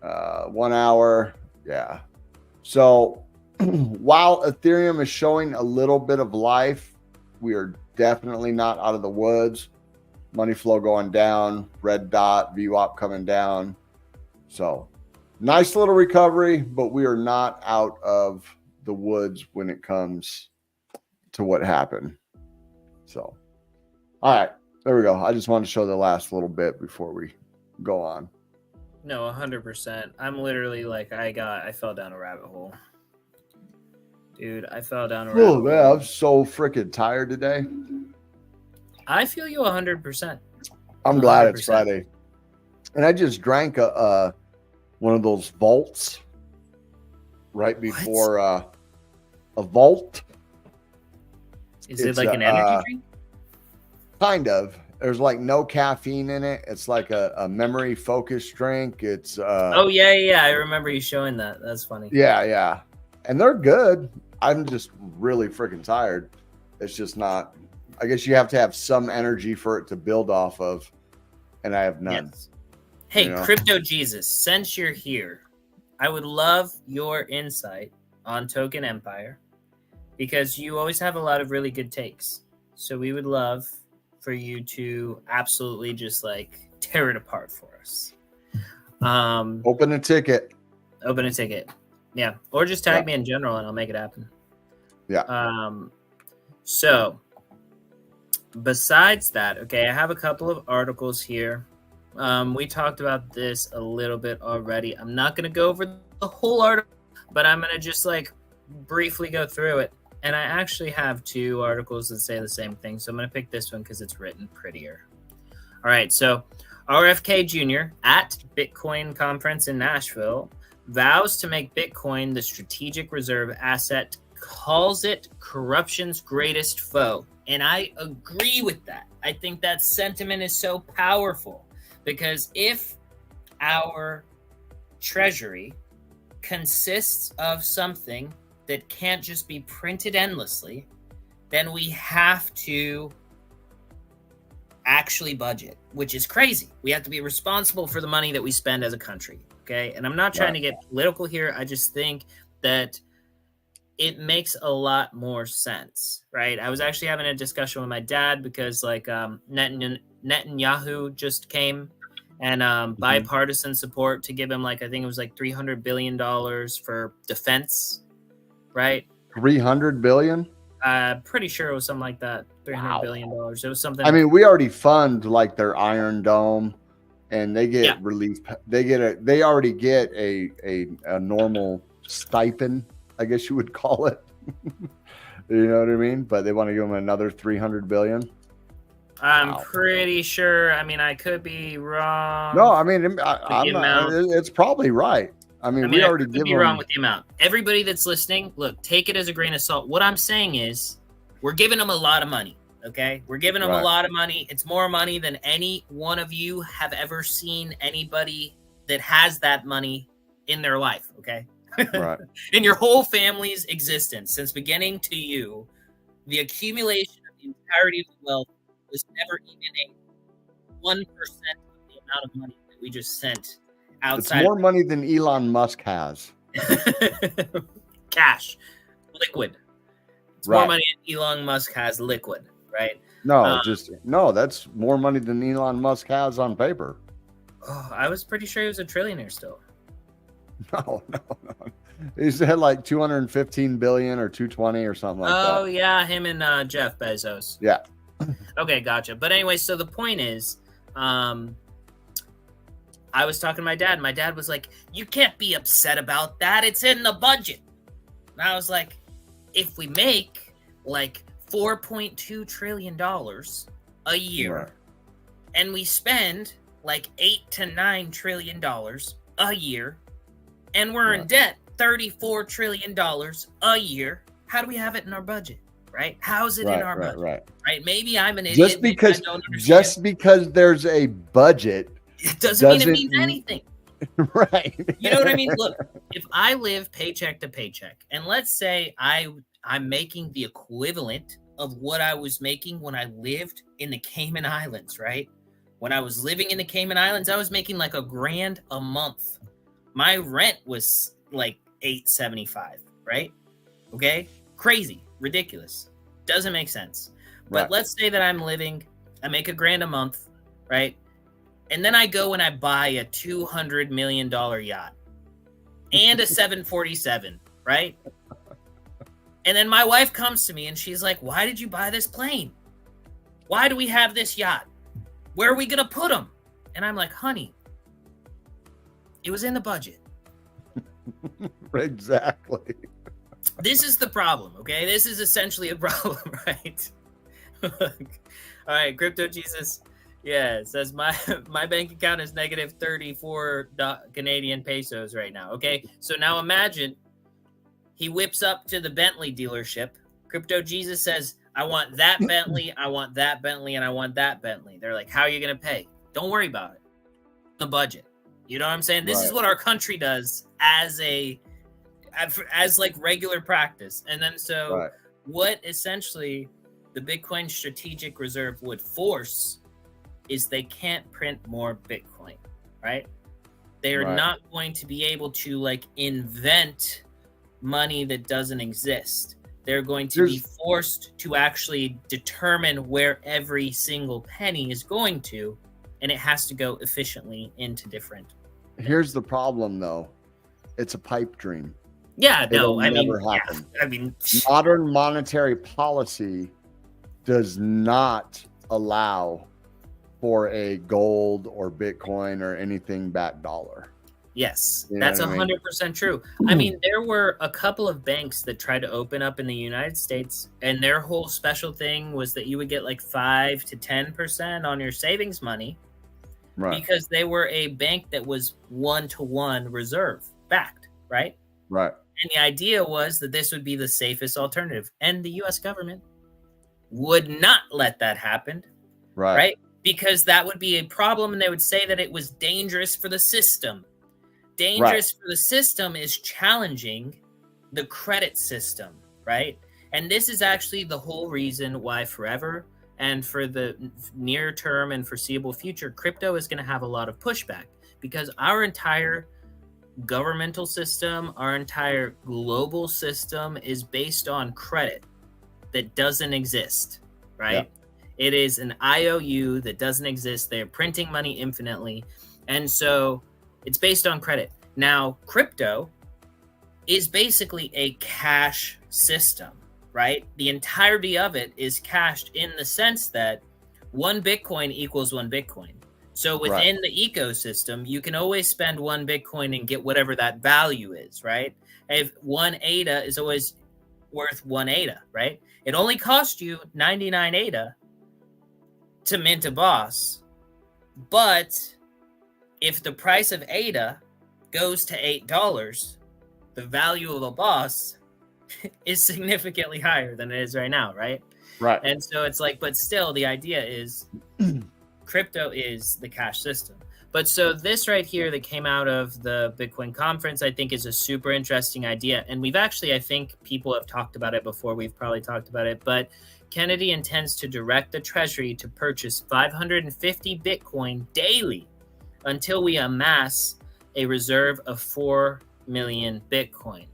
1 hour. Yeah. So while Ethereum is showing a little bit of life, we are definitely not out of the woods. Money flow going down, red dot, VWAP coming down. So nice little recovery, but we are not out of the woods when it comes to what happened. So, all right, there we go. I just wanted to show the last little bit before we go on. No, 100%. I'm literally like, I fell down a rabbit hole. Dude, I fell down a rabbit hole. Man, I'm so freaking tired today. I feel you 100%. I'm glad it's Friday. And I just drank one of those vaults right before a vault. Is it like an energy drink? Kind of. There's like no caffeine in it. It's like a memory focused drink. It's oh yeah. I remember you showing that. That's funny. Yeah. And they're good. I'm just really freaking tired. It's just not, I guess you have to have some energy for it to build off of. And I have none. Yes. Hey, Crypto Jesus, since you're here, I would love your insight on Token Empire because you always have a lot of really good takes. So we would love for you to absolutely just like tear it apart for us. Open a ticket. Yeah. Or just tag me in general and I'll make it happen. Yeah. So besides that, okay, I have a couple of articles here. We talked about this a little bit already. I'm not going to go over the whole article, but I'm going to just like briefly go through it. And I actually have two articles that say the same thing. So I'm going to pick this one because it's written prettier. All right. So RFK Jr. at Bitcoin conference in Nashville vows to make Bitcoin the strategic reserve asset, calls it corruption's greatest foe. And I agree with that. I think that sentiment is so powerful because if our treasury consists of something that can't just be printed endlessly, then we have to actually budget, which is crazy. We have to be responsible for the money that we spend as a country. Okay. And I'm not trying to get political here. I just think that it makes a lot more sense, right? I was actually having a discussion with my dad because like Netanyahu just came and bipartisan support to give him like, I think it was like $300 billion for defense, right? 300 billion? Pretty sure it was something like that. $300 billion. It was something. I mean, we already fund like their Iron Dome and they get relief. They already get a normal stipend, I guess you would call it. You know what I mean? But they want to give them another 300 billion. I'm pretty sure. I mean, I could be wrong. No, I mean, it's probably right. I mean, we already give them. Wrong with the amount. Everybody that's listening, look, take it as a grain of salt. What I'm saying is, we're giving them a lot of money. Okay, we're giving them a lot of money. It's more money than any one of you have ever seen anybody that has that money in their life. Okay, right. In your whole family's existence, since beginning to you, the accumulation of the entirety of the wealth was never even a 1% of the amount of money that we just sent outside. It's more money than Elon Musk has. Cash, liquid. It's more money than Elon Musk has liquid, right? No, that's more money than Elon Musk has on paper. Oh, I was pretty sure he was a trillionaire still. No. He said like 215 billion or 220 or something like that. Oh yeah, him and Jeff Bezos. Yeah. Okay, gotcha. But anyway, so the point is, I was talking to my dad, and my dad was like, "You can't be upset about that. It's in the budget." And I was like, "If we make like $4.2 trillion a year, Right. and we spend like $8 to $9 trillion a year, and we're in debt $34 trillion a year, how do we have it in our budget? Right? How's it in our budget? Right? Maybe I'm an idiot. Just because there's a budget, it doesn't mean it means anything. Right. You know what I mean? Look, if I live paycheck to paycheck, and let's say I'm making the equivalent of what I was making when I lived in the Cayman Islands, right? When I was living in the Cayman Islands, I was making like $1,000 a month. My rent was like $875, right? Okay? Crazy, ridiculous. Doesn't make sense. But let's say that I make $1,000 a month, right? And then I go and I buy a $200 million yacht and a 747, right? And then my wife comes to me and she's like, "Why did you buy this plane? Why do we have this yacht? Where are we going to put them?" And I'm like, "Honey, it was in the budget." Exactly. This is the problem, okay? This is essentially a problem, right? All right, Crypto Jesus. Yeah, it says my bank account is negative 34 Canadian pesos right now. Okay, so now imagine he whips up to the Bentley dealership. Crypto Jesus says, "I want that Bentley, I want that Bentley, and I want that Bentley." They're like, "How are you going to pay?" Don't worry about it. The budget. You know what I'm saying? This is what our country does as like regular practice. And then what essentially the Bitcoin Strategic Reserve would force is they can't print more Bitcoin, right? They are not going to be able to like invent money that doesn't exist. They're going to be forced to actually determine where every single penny is going to, and it has to go efficiently into different. Here's the problem, though. It's a pipe dream. Yeah, It'll no, never happen. Yeah, I mean, modern monetary policy does not allow for a gold or Bitcoin or anything backed dollar. Yes, that's 100% true. I mean, there were a couple of banks that tried to open up in the United States, and their whole special thing was that you would get like 5 to 10% on your savings money, because they were a bank that was 1-to-1 reserve backed, right? Right. And the idea was that this would be the safest alternative, and the U.S. government would not let that happen, right? Because that would be a problem, and they would say that it was dangerous for the system. Dangerous for the system is challenging the credit system, right? And this is actually the whole reason why forever and for the near term and foreseeable future, crypto is going to have a lot of pushback, because our entire governmental system, our entire global system is based on credit that doesn't exist, right? It is an IOU that doesn't exist. They're printing money infinitely. And so it's based on credit. Now, crypto is basically a cash system, right? The entirety of it is cashed in the sense that 1 Bitcoin equals 1 Bitcoin. So within the ecosystem, you can always spend 1 Bitcoin and get whatever that value is, right? If 1 ADA is always worth 1 ADA, right? It only cost you 99 ADA to mint a boss. But if the price of ADA goes to $8, the value of a boss is significantly higher than it is right now, right? Right. And so it's like, but still the idea is crypto is the cash system. But so this right here that came out of the Bitcoin conference, I think is a super interesting idea. And we've actually, I think people have talked about it before. We've probably talked about it, but Kennedy intends to direct the Treasury to purchase 550 Bitcoin daily until we amass a reserve of 4 million Bitcoin.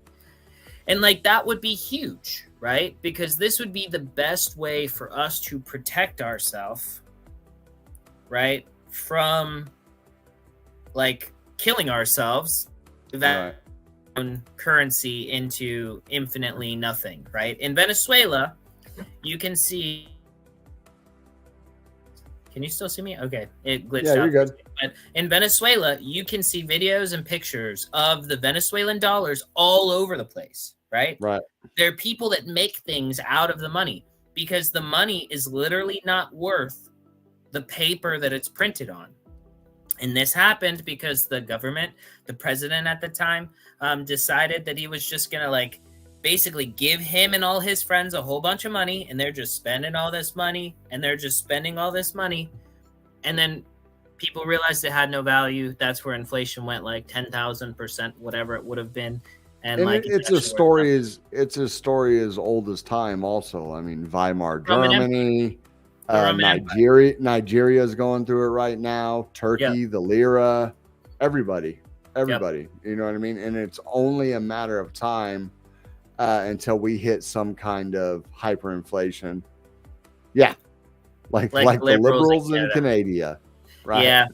And like, that would be huge, right? Because this would be the best way for us to protect ourselves, right? From like killing ourselves, that own currency into infinitely nothing, right? In Venezuela, you can see. Can you still see me? Okay, it glitched out. Yeah, you're good. But in Venezuela, you can see videos and pictures of the Venezuelan dollars all over the place, right? Right. There are people that make things out of the money because the money is literally not worth the paper that it's printed on. And this happened because the government, the president at the time, decided that he was just going to like basically give him and all his friends a whole bunch of money, and they're just spending all this money, and they're just spending all this money. And then people realized it had no value. That's where inflation went like 10,000%, whatever it would have been. And like it's a story as old as time also. I mean, Weimar Germany, Nigeria is going through it right now. Turkey, the lira, everybody, you know what I mean? And it's only a matter of time until we hit some kind of hyperinflation. Yeah. Like the liberals in Canada. Right. Yeah.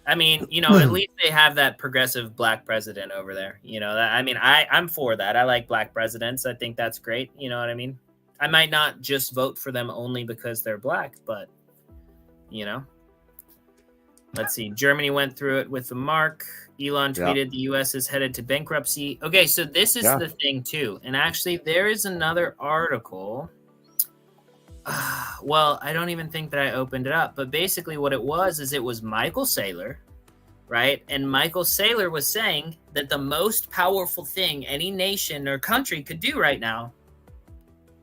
I mean, you know, at least they have that progressive black president over there. You know, I mean, I'm for that. I like black presidents. I think that's great. You know what I mean? I might not just vote for them only because they're black, but, you know. Let's see. Germany went through it with the mark. Elon tweeted the U.S. is headed to bankruptcy. Okay, so this is the thing, too. And actually, there is another article. Well, I don't even think that I opened it up. But basically what it was Michael Saylor, right? And Michael Saylor was saying that the most powerful thing any nation or country could do right now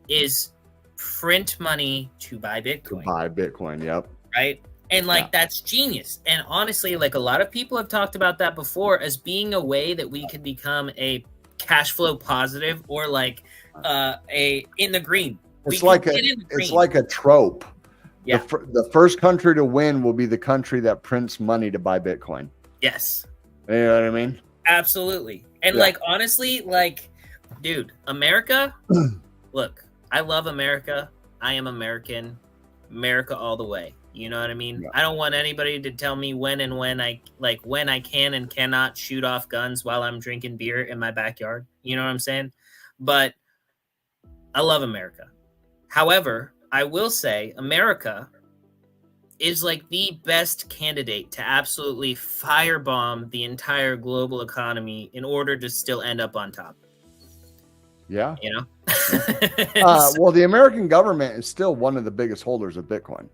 is print money to buy Bitcoin. Yep. Right? And like that's genius. And honestly, like a lot of people have talked about that before as being a way that we could become a cash flow positive or like a in the green. It's like a trope. Yeah. The first country to win will be the country that prints money to buy Bitcoin. Yes. You know what I mean? Absolutely. And like honestly, like, dude, America, look, I love America. I am American. America all the way. You know what I mean? Yeah. I don't want anybody to tell me when I can and cannot shoot off guns while I'm drinking beer in my backyard. You know what I'm saying? But I love America. However, I will say America is like the best candidate to absolutely firebomb the entire global economy in order to still end up on top. Yeah. You know? Well, the American government is still one of the biggest holders of Bitcoin.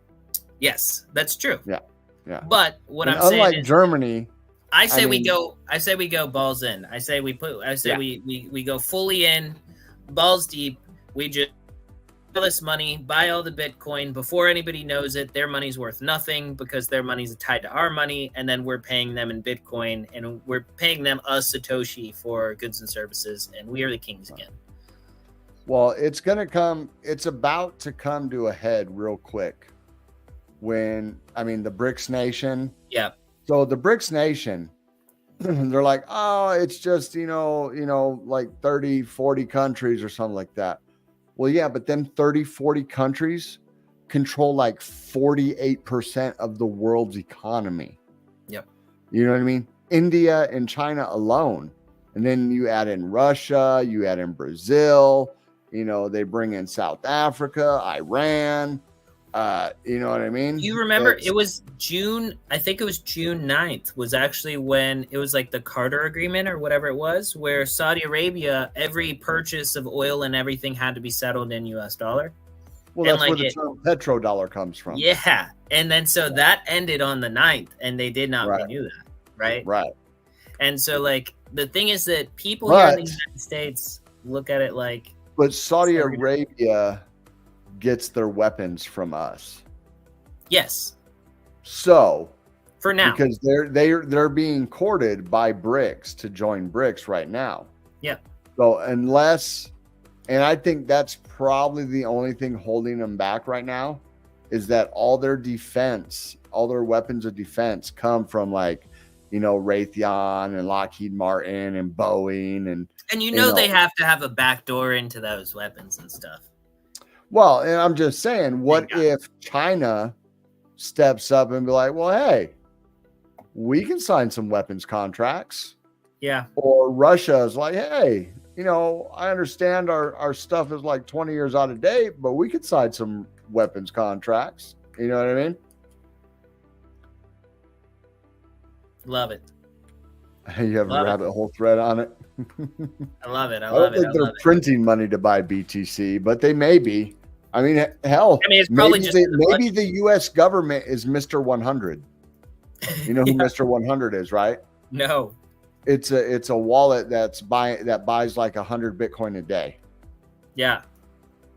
Yes, that's true. Yeah. Yeah. But what I'm saying is, unlike Germany, I say we go balls in. We go fully in, balls deep. We just all this money, buy all the Bitcoin before anybody knows it. Their money's worth nothing because their money's tied to our money, and then we're paying them in Bitcoin, and we're paying them a Satoshi for goods and services, and we are the kings again. Well, it's about to come to a head real quick when, the BRICS nation. Yeah. So the BRICS nation, they're like, oh, it's just, like 30, 40 countries or something like that. Well, yeah, but then 30, 40 countries control like 48% of the world's economy. Yep. You know what I mean? India and China alone. And then you add in Russia, you add in Brazil, they bring in South Africa, Iran. You know what I mean? You remember it was June, I think it was June 9th was actually when it was like the Carter Agreement or whatever it was, where Saudi Arabia, every purchase of oil and everything had to be settled in US dollar. Well, that's where the term petrodollar comes from. Yeah. And then so that ended on the 9th and they did not renew that. Right. Right. And so like the thing is that people here in the United States look at it like. But Saudi Arabia gets their weapons from us. Yes. So for now, because they're being courted by BRICS to join BRICS right now. Yeah. So and I think that's probably the only thing holding them back right now is that all their weapons of defense come from like, Raytheon and Lockheed Martin and Boeing and they have to have a back door into those weapons and stuff. Well, and I'm just saying, what if China steps up and be like, well, hey, we can sign some weapons contracts. Yeah. Or Russia is like, hey, I understand our stuff is like 20 years out of date, but we could sign some weapons contracts. You know what I mean? Love it. You have a rabbit hole thread on it. I love it. I don't think they're printing money to buy BTC, but they may be. I mean, hell, it's probably maybe the U.S. government is Mr. 100. You know who Mr. 100 is, right? No. It's a wallet that buys like 100 Bitcoin a day. Yeah.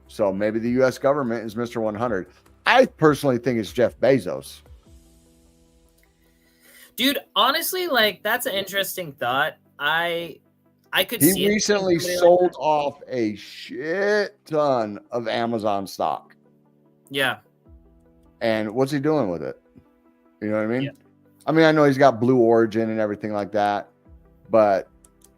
So maybe the U.S. government is Mr. 100. I personally think it's Jeff Bezos. Dude, honestly, like that's an interesting thought. I could see he recently sold off a shit ton of Amazon stock. Yeah. And what's he doing with it? You know what I mean? Yeah. I mean, I know he's got Blue Origin and everything like that, but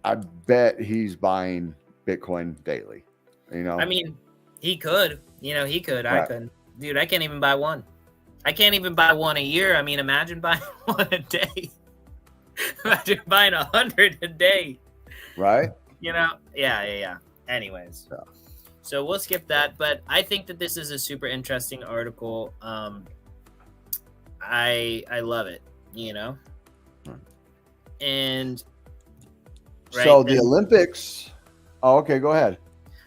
I bet he's buying Bitcoin daily. I mean, he could. He could. Right. I couldn't. Dude, I can't even buy one. I can't even buy one a year. I mean, imagine buying one a day. Imagine buying 100 a day. Right? Yeah. Anyways. Yeah. So we'll skip that. But I think that this is a super interesting article. I love it, And right, so the Olympics. Oh, okay, go ahead.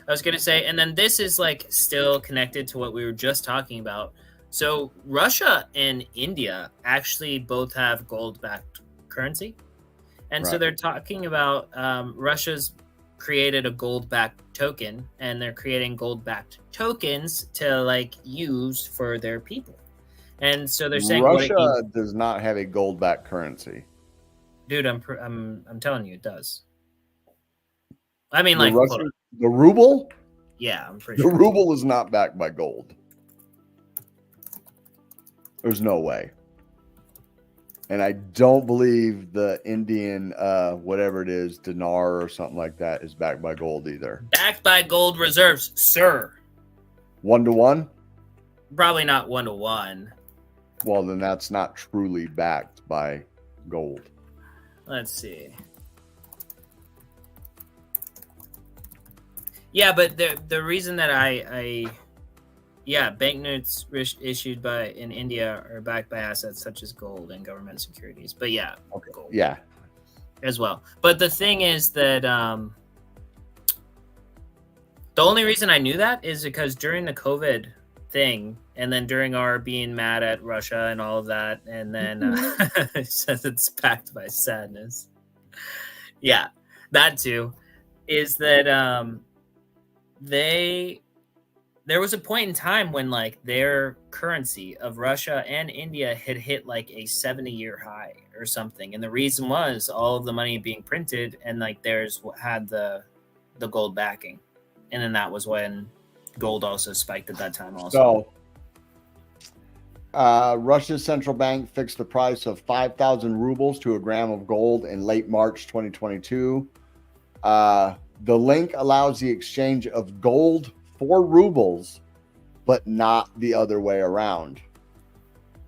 I was going to say, and then this is like still connected to what we were just talking about. So Russia and India actually both have gold-backed currency. And so they're talking about Russia's created a gold-backed token, and they're creating gold-backed tokens to like use for their people. And so they're saying Russia does not have a gold-backed currency. Dude, I'm telling you, it does. I mean, the ruble? Yeah, I'm pretty sure. The ruble is not backed by gold. There's no way. And I don't believe the Indian, whatever it is, dinar or something like that is backed by gold either. Backed by gold reserves, sir. 1-to-1? Probably not 1-to-1. Well, then that's not truly backed by gold. Let's see. Yeah, but the reason that banknotes issued in India are backed by assets such as gold and government securities. But yeah, gold. Yeah, as well. But the thing is that the only reason I knew that is because during the COVID thing, and then during our being mad at Russia and all of that, and then it says it's backed by sadness. Yeah, that too, is that there was a point in time when like their currency of Russia and India had hit like a 70-year high or something. And the reason was all of the money being printed, and like theirs had the gold backing. And then that was when gold also spiked at that time also. So Russia's central bank fixed the price of 5,000 rubles to a gram of gold in late March 2022. The link allows the exchange of gold for rubles, but not the other way around.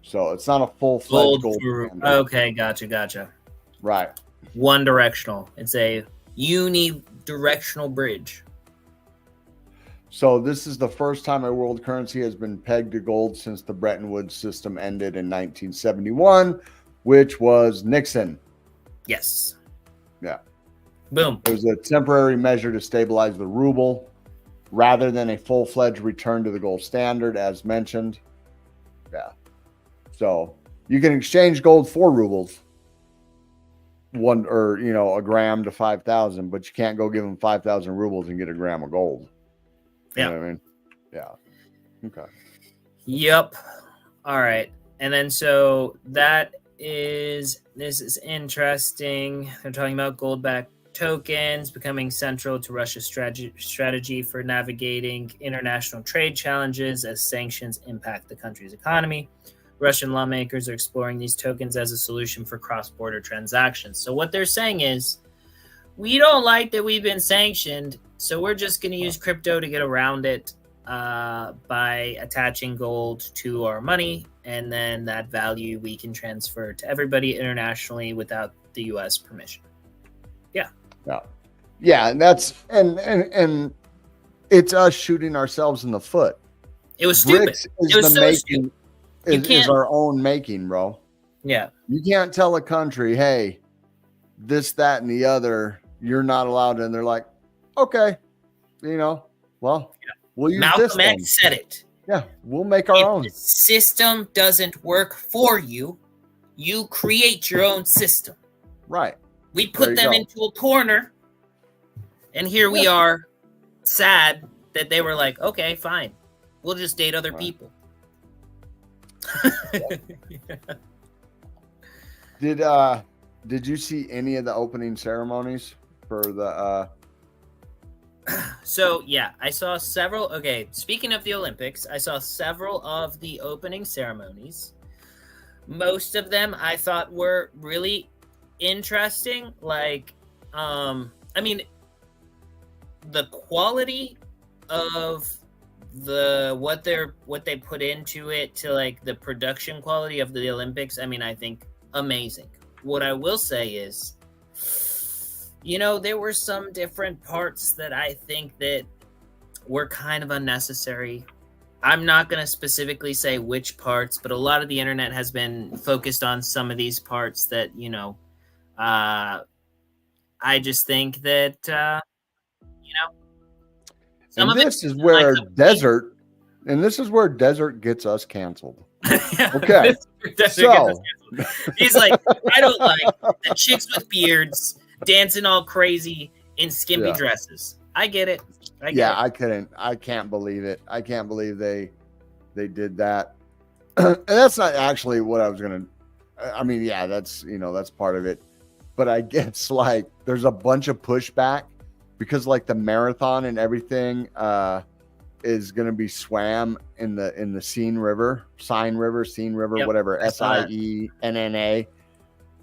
So it's not a full-fledged gold. Okay, gotcha. Right. One directional. It's a unidirectional bridge. So this is the first time a world currency has been pegged to gold since the Bretton Woods system ended in 1971, which was Nixon. Yes. Yeah. Boom. It was a temporary measure to stabilize the ruble rather than a full-fledged return to the gold standard, as mentioned. Yeah. So you can exchange gold for rubles, a gram to 5,000, but you can't go give them 5,000 rubles and get a gram of gold. You know what I mean? Yeah. Okay. Yep. All right. And then so this is interesting. They're talking about gold-backed tokens becoming central to Russia's strategy for navigating international trade challenges as sanctions impact the country's economy. Russian lawmakers are exploring these tokens as a solution for cross-border transactions. So what they're saying is, we don't like that we've been sanctioned, so we're just going to use crypto to get around it by attaching gold to our money, and then that value we can transfer to everybody internationally without the U.S. permission. Yeah. Yeah, and that's and it's us shooting ourselves in the foot. It was Bricks stupid. is It was the so making stupid. You is can't. our own making, bro. Yeah. You can't tell a country, hey, this, that, and the other, you're not allowed, and they're like, okay, well, we'll use this Malcolm then. X said it. Yeah, we'll make our own. If the system doesn't work for you, you create your own system. Right. We put them into a corner, and here we are, sad that they were like, okay, fine, we'll just date other people. Did you see any of the opening ceremonies for the So yeah, I saw several. Okay, speaking of the Olympics, I saw several of the opening ceremonies. Most of them I thought were really interesting. Like, I mean, the quality of what they put into it, to like the production quality of the Olympics, I mean, I think amazing. What I will say is, there were some different parts that I think that were kind of unnecessary. I'm not going to specifically say which parts, but a lot of the internet has been focused on some of these parts that, I just think that, some and of this is where desert, and this is where desert gets us canceled. Okay. So he's like, I don't like the chicks with beards dancing all crazy in skimpy dresses. I get it. I can't believe it. I can't believe they did that. And that's not actually what I was gonna. I mean, yeah, that's that's part of it. But I guess like there's a bunch of pushback because like the marathon and everything is gonna be swam in the Seine River, Yep, whatever, SIENNA,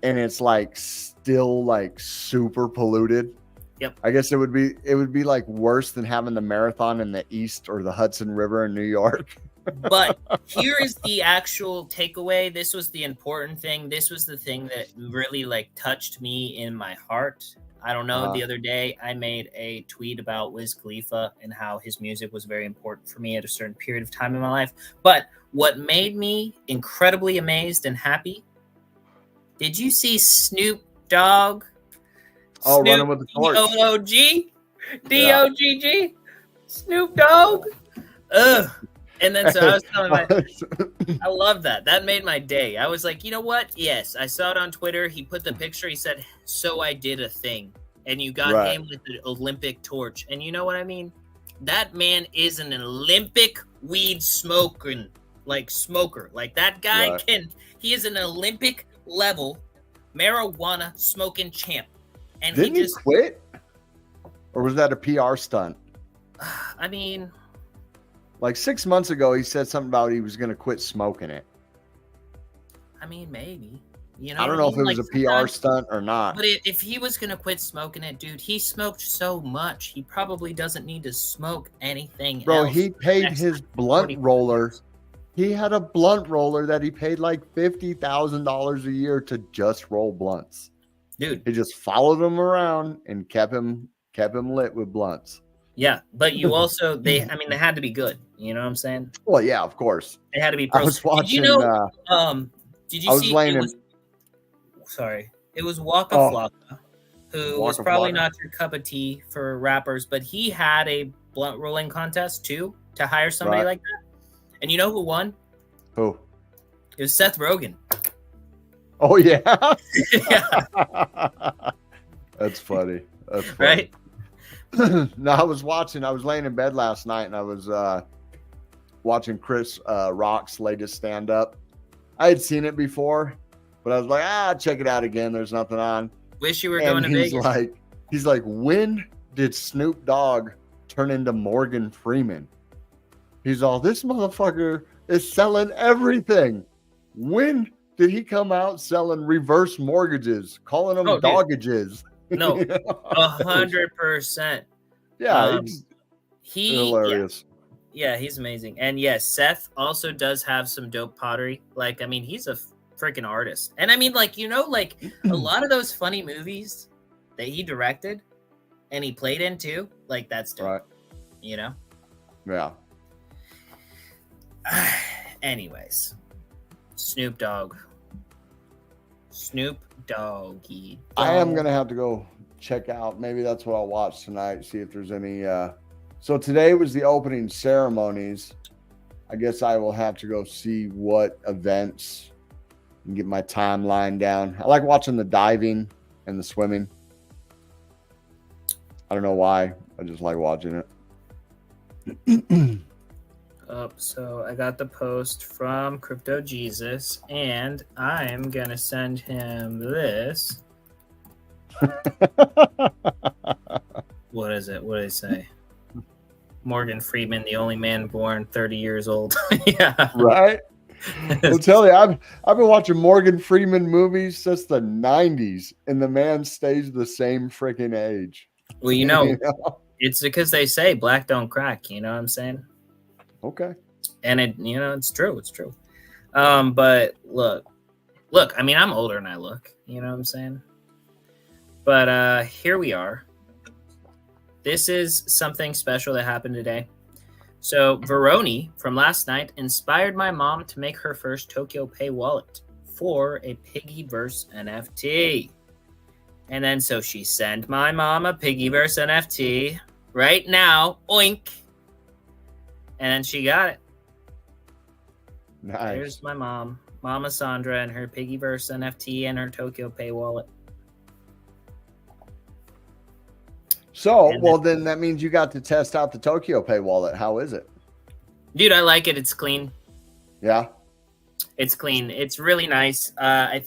and it's like still like super polluted. Yep. I guess it would be like worse than having the marathon in the East or the Hudson River in New York. But here is the actual takeaway. This was the important thing. This was the thing that really like touched me in my heart. I don't know. The other day I made a tweet about Wiz Khalifa and how his music was very important for me at a certain period of time in my life. But what made me incredibly amazed and happy, did you see Snoop Dogg? Oh, running with the torch. D-O-G-G. Snoop Dogg. Ugh. And then so I was telling I love that. That made my day. I was like, you know what? Yes, I saw it on Twitter. He put the picture. He said, so I did a thing. And you got him with the Olympic torch. And you know what I mean? That man is an Olympic weed smoker. Like that guy he is an Olympic level marijuana smoking champ. And didn't he quit? Or was that a PR stunt? I mean, like 6 months ago, he said something about he was going to quit smoking it. I mean, maybe. I don't know if it was a PR stunt or not. But if he was going to quit smoking it, dude, he smoked so much. He probably doesn't need to smoke anything else. Bro, he paid his blunt roller. He had a blunt roller that he paid like $50,000 a year to just roll blunts. Dude, he just followed him around and kept him lit with blunts. Yeah, but you also they had to be good. You know what I'm saying? Well, yeah, of course. They had to be. I was watching. Did you know? Did you see? It was Waka Flocka, who was probably not your cup of tea for rappers, but he had a blunt rolling contest too to hire somebody like that. And you know who won? Who? It was Seth Rogen. Oh yeah. Yeah. That's funny. That's funny. Right. No, I was laying in bed last night and I was watching Chris Rock's latest stand-up. I had seen it before, but I was like, check it out again. There's nothing on. Wish you were going to Vegas. He's like, when did Snoop Dogg turn into Morgan Freeman? He's all, this motherfucker is selling everything. When did he come out selling reverse mortgages, calling them doggages? No, 100%. Yeah, he's hilarious. Yeah, he's amazing. And yes, Seth also does have some dope pottery. Like, I mean, he's a freaking artist. And I mean, like, a lot of those funny movies that he directed, and he played in too. Like, that's dope. Right. You know? Yeah. Anyways, Snoop Doggy. I am gonna have to go check out. Maybe that's what I'll watch tonight. See if there's any. So today was the opening ceremonies. I guess I will have to go see what events and get my timeline down. I like watching the diving and the swimming. I don't know why. I just like watching it. So I got the post from Crypto Jesus, and I'm gonna send him this. What is it? What did it say? Morgan Freeman, the only man born 30 years old. Yeah. Right? I'll tell you, I've been watching Morgan Freeman movies since the 90s, and the man stays the same freaking age. Well, you know, it's because they say black don't crack, you know what I'm saying? Okay. And it, you know, it's true. It's true. But look, I mean, I'm older than I look, you know what I'm saying? But here we are. This is something special that happened today. So Veroni from last night inspired my mom to make her first Tokyo Pay wallet for a Piggyverse NFT. And then so she sent my mom a Piggyverse NFT right now. Oink. And then she got it. Nice. Here's my mom, Mama Sandra, and her Piggyverse NFT and her Tokyo Pay wallet. So, well, then that means you got to test out the Tokyo Pay wallet. How is it? Dude, I like it. It's clean. Yeah. It's clean. It's really nice. I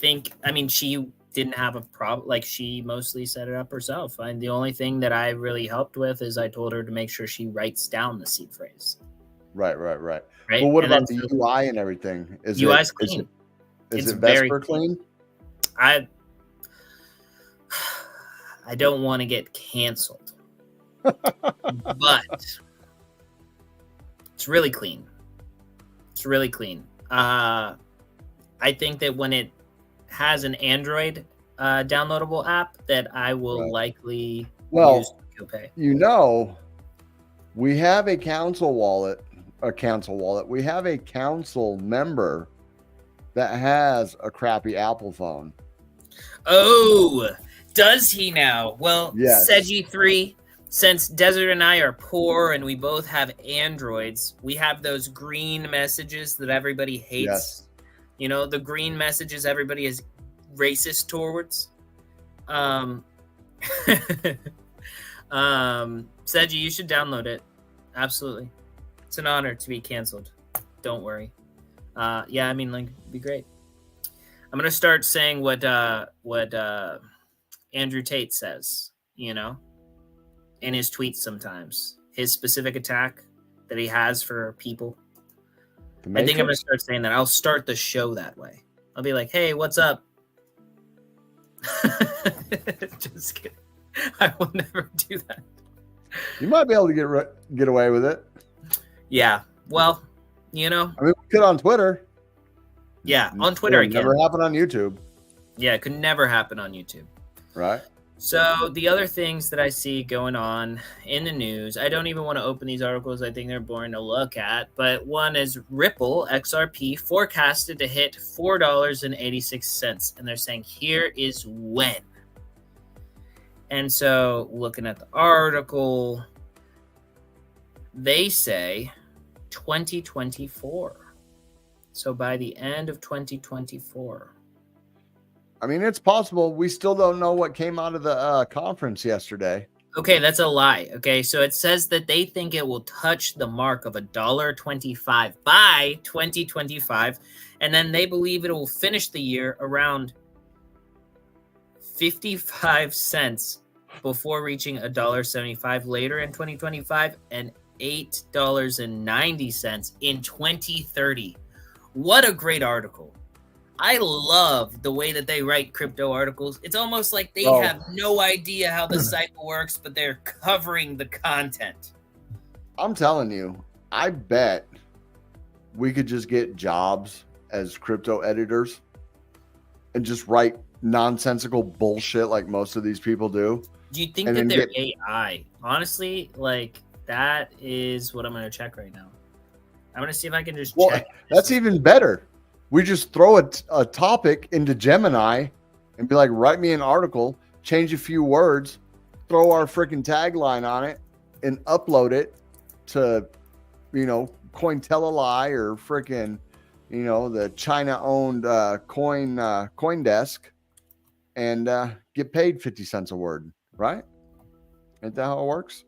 mean, she didn't have a problem. Like, she mostly set it up herself. And the only thing that I really helped with is I told her to make sure she writes down the seed phrase. Right. Right? Well, what about the UI and everything? UI's clean. Is it Vesper clean? I don't want to get canceled, but it's really clean. It's really clean. I think that when it has an Android downloadable app, that I will likely use Tokyo Pay. You know, we have a council wallet. We have a council member that has a crappy Apple phone. Oh, does he now? Well, yes. Seji3, since Desert and I are poor and we both have Androids, we have those green messages that everybody hates. Yes. You know, the green messages everybody is racist towards. Seji, you should download it. Absolutely. It's an honor to be canceled. Don't worry. Yeah, I mean, like, it'd be great. I'm gonna start saying what Andrew Tate says, you know, in his tweets sometimes. His specific attack that he has for people. I think I'm gonna start saying that. I'll start the show that way. I'll be like, "Hey, what's up?" Just kidding. I will never do that. You might be able to get away with it. Yeah. Well, you know. I mean, we could on Twitter. Yeah, on Twitter again. Never happened on YouTube. Yeah, it could never happen on YouTube. Right. So the other things that I see going on in the news, I don't even want to open these articles. I think they're boring to look at. But one is Ripple XRP forecasted to hit $4.86. And they're saying, here is when. And so looking at the article, they say 2024. So by the end of 2024. I mean, it's possible. We still don't know what came out of the conference yesterday. Okay, that's a lie. Okay, so it says that they think it will touch the mark of $1.25 by 2025, and then they believe it will finish the year around 55 cents before reaching $1.75 later in 2025 and $8.90 in 2030. What a great article. I love the way that they write crypto articles. It's almost like they have no idea how the cycle works, but they're covering the content. I'm telling you, I bet we could just get jobs as crypto editors and just write nonsensical bullshit like most of these people do. Do you think And that then they're get- AI? Honestly, like that is what I'm gonna check right now. I'm gonna see if I can just Well, check. that's even better. We just throw a topic into Gemini and be like, write me an article, change a few words, throw our freaking tagline on it, and upload it to, Cointellify or freaking, the China-owned CoinDesk, and get paid 50 cents a word, right? Isn't that how it works?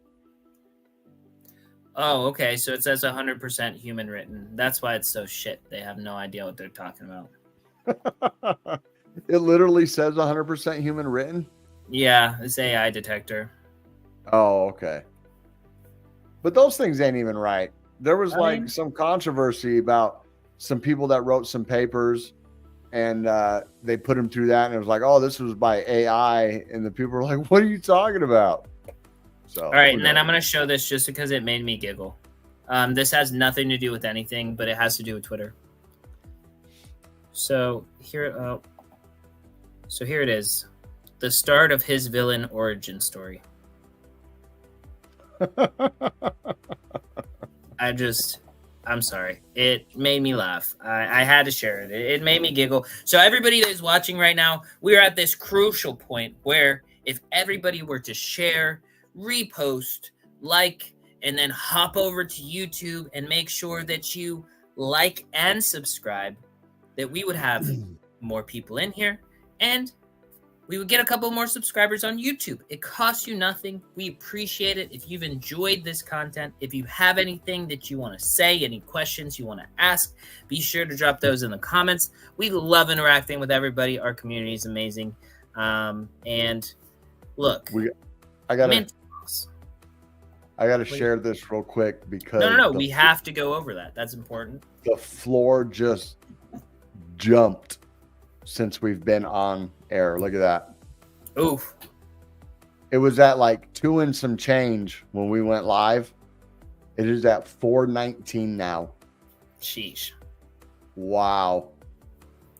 Oh, okay. So it says 100% human written. That's why it's so shit. They have no idea what they're talking about. It literally says 100% human written. Yeah, it's AI detector. Oh, okay. But those things ain't even right. There was some controversy about some people that wrote some papers, and they put them through that, and it was like, oh, this was by AI, and the people were like, what are you talking about? So, all right, and then I'm going to show this just because it made me giggle. This has nothing to do with anything, but it has to do with Twitter. So here it is. The start of his villain origin story. I'm sorry. It made me laugh. I had to share it. It made me giggle. So everybody that is watching right now, we are at this crucial point where if everybody were to share, repost, like, and then hop over to YouTube and make sure that you like and subscribe, that we would have more people in here and we would get a couple more subscribers on YouTube. It costs you nothing. We appreciate it. If you've enjoyed this content, if you have anything that you want to say, any questions you want to ask, be sure to drop those in the comments. We love interacting with everybody. Our community is amazing. And look, I gotta share this real quick because no, we have to go over that. That's important. The floor just jumped since we've been on air. Look at that. Oof. It was at like 2 and some change when we went live. It is at 419 now. Sheesh. Wow.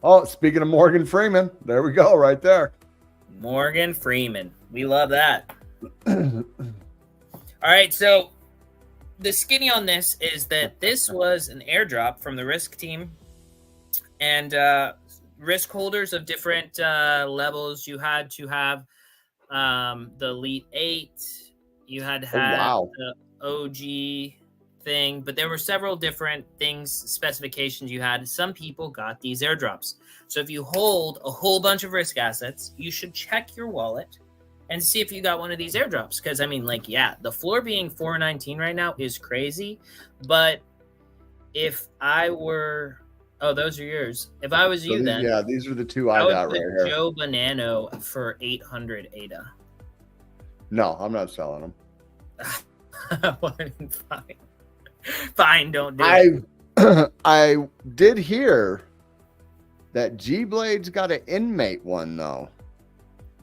Oh, speaking of Morgan Freeman, there we go right there. Morgan Freeman. We love that. All right, so the skinny on this is that this was an airdrop from the Risk team, and risk holders of different levels. You had to have the Elite 8. You had to have the OG thing, but there were several different things, specifications you had. Some people got these airdrops. So if you hold a whole bunch of risk assets, you should check your wallet and see if you got one of these airdrops. Because, I mean, like, yeah, the floor being 419 right now is crazy. But if I were... Oh, those are yours. If I was you, then... Yeah, these are the two I got right here. Joe Bonanno for 800 ADA. No, I'm not selling them. Fine. Fine, don't do it. I did hear that G-Blade's got an inmate one, though.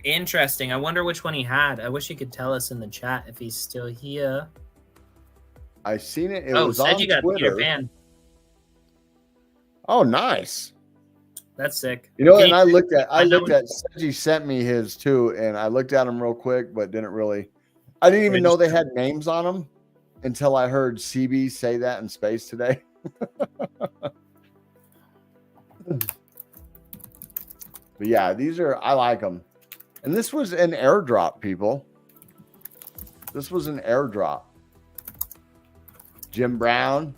Interesting. I wonder which one he had. I wish he could tell us in the chat if he's still here. I seen it. It was on you got Twitter. Pan. Oh, nice. That's sick. You know, and I looked at Seji sent me his too, and I looked at him real quick, but didn't really. I didn't even know they had names on them until I heard CB say that in space today. But yeah, I like them. And this was an airdrop, people. This was an airdrop. Jim Brown,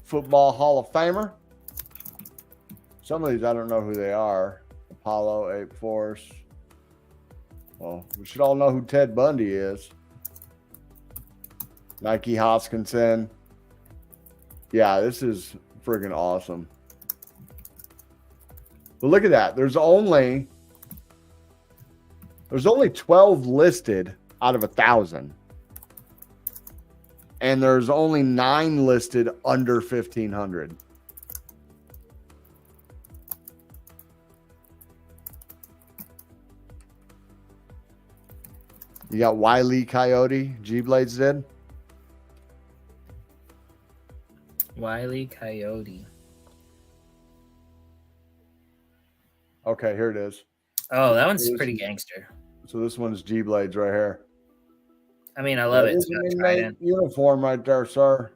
Football Hall of Famer. Some of these, I don't know who they are. Apollo, Ape Force. Well, we should all know who Ted Bundy is. Nike Hoskinson. Yeah, this is friggin' awesome. But look at that. There's only 12 listed out of 1,000. And there's only 9 listed under 1,500. You got Wile E. Coyote, G-Blades did. Wile E. Coyote. Okay, here it is. Oh, that one's pretty gangster. So this one's G Blades right here. I mean, I love it. It's an inmate uniform right there, sir.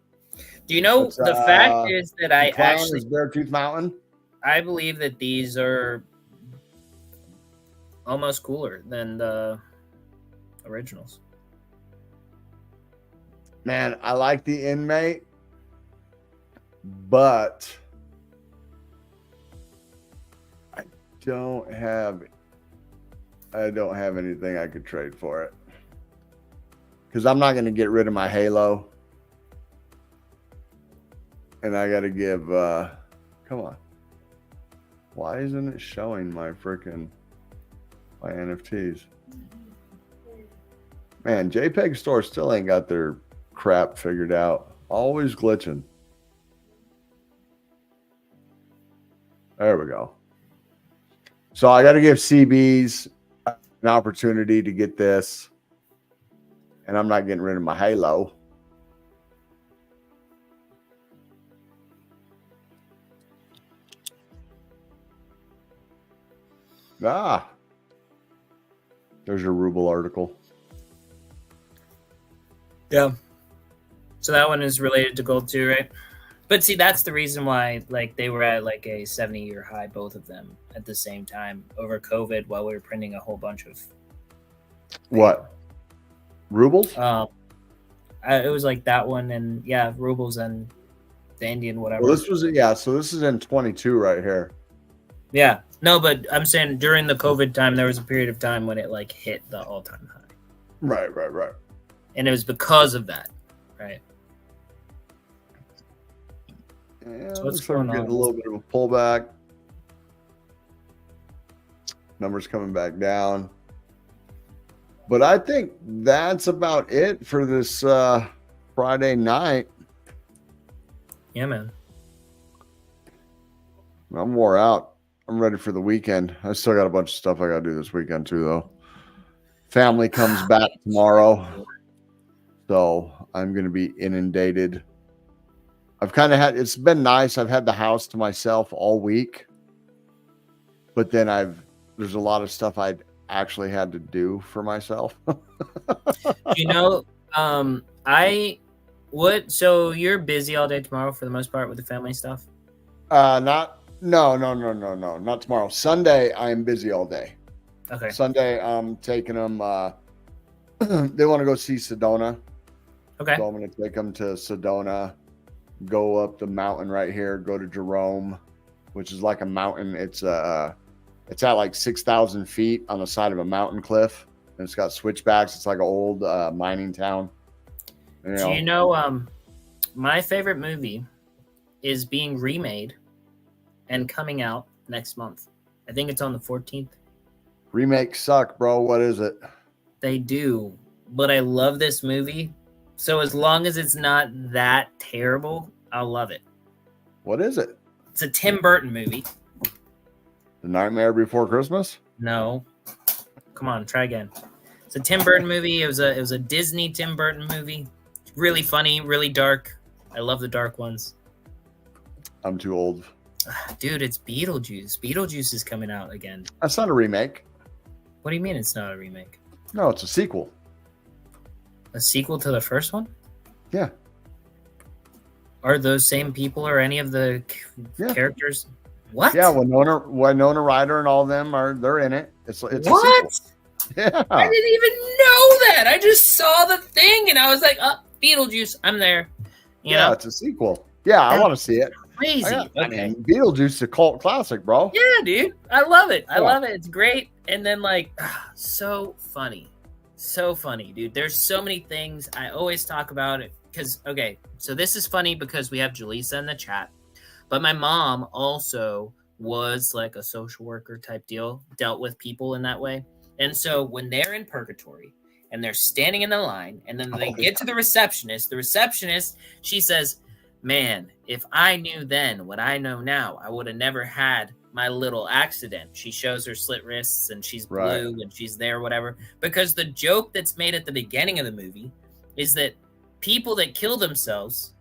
Do you know the fact is that I actually Beartooth Mountain? I believe that these are almost cooler than the originals. Man, I like the inmate, but I don't have anything I could trade for it. Because I'm not going to get rid of my Halo. And I got to give, come on. Why isn't it showing my NFTs? Man, JPEG Store still ain't got their crap figured out. Always glitching. There we go. So I got to give CBs an opportunity to get this. And I'm not getting rid of my Halo. There's your Ruble article. Yeah. So that one is related to gold too, right? But see, that's the reason why, like, they were at like a 70-year high, both of them at the same time over COVID, while we were printing a whole bunch of what rubles. It was like that one, and yeah, rubles and the Indian whatever. Well, this was So this is in 22 right here. Yeah, no, but I'm saying during the COVID time, there was a period of time when it like hit the all-time high. Right. And it was because of that, right? Yeah, so what's going on? Getting a little bit of a pullback. Numbers coming back down. But I think that's about it for this Friday night. Yeah, man. I'm wore out. I'm ready for the weekend. I still got a bunch of stuff I got to do this weekend too, though. Family comes back tomorrow. So I'm going to be inundated. It's been nice. I've had the house to myself all week. But then there's a lot of stuff I'd actually had to do for myself. So you're busy all day tomorrow for the most part with the family stuff? No, not tomorrow. Sunday, I'm busy all day. Okay. Sunday, I'm taking them. They want to go see Sedona. Okay. So I'm going to take them to Sedona, go up the mountain right here, go to Jerome, which is like a mountain. It's at like 6,000 feet on the side of a mountain cliff, and it's got switchbacks. It's like an old mining town. Do you know, my favorite movie is being remade and coming out next month. I think it's on the 14th. Remakes suck, bro. What is it? They do, but I love this movie. So as long as it's not that terrible, I'll love it. What is it? It's a Tim Burton movie. The Nightmare Before Christmas? No. Come on, try again. It's a Tim Burton movie. It was a Disney Tim Burton movie. Really funny, really dark. I love the dark ones. I'm too old. Dude, it's Beetlejuice. Beetlejuice is coming out again. That's not a remake. What do you mean it's not a remake? No, it's a sequel. A sequel to the first one? Yeah. Are those same people or any of the characters? What? Yeah, Winona Ryder and all of them they're in it. It's what? A sequel. Yeah. I didn't even know that. I just saw the thing and I was like, Beetlejuice, I'm there. You know? It's a sequel. Yeah, I want to see it. Crazy. I mean, Beetlejuice is a cult classic, bro. Yeah, dude. I love it. I love it. It's great. And then so funny. So funny, dude. There's so many things. I always talk about it because, okay, so this is funny because we have Jaleesa in the chat, but my mom also was like a social worker type deal, dealt with people in that way. And so when they're in purgatory and they're standing in the line and then they get to the receptionist, she says, man, if I knew then what I know now, I would have never had my little accident. She shows her slit wrists and she's blue and she's there, whatever. Because the joke that's made at the beginning of the movie is that people that kill themselves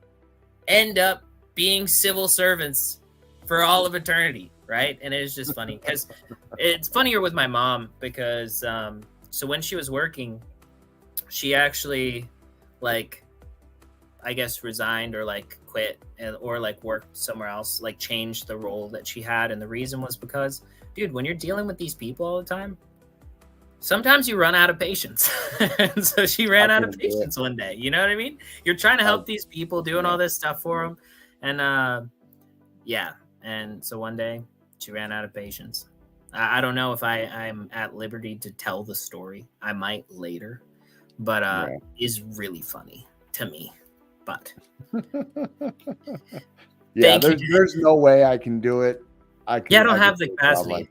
end up being civil servants for all of eternity, right? And it's just funny because it's funnier with my mom because So when she was working, she actually, like, I guess resigned or like quit or like worked somewhere else, like changed the role that she had. And the reason was because, dude, when you're dealing with these people all the time, sometimes you run out of patience. And so she ran out of patience one day. You know what I mean? You're trying to help these people, doing all this stuff for them. And yeah. And so one day she ran out of patience. I don't know if I'm at liberty to tell the story. I might later, but is really funny to me. But yeah, there's no way I can do it. I don't have the capacity.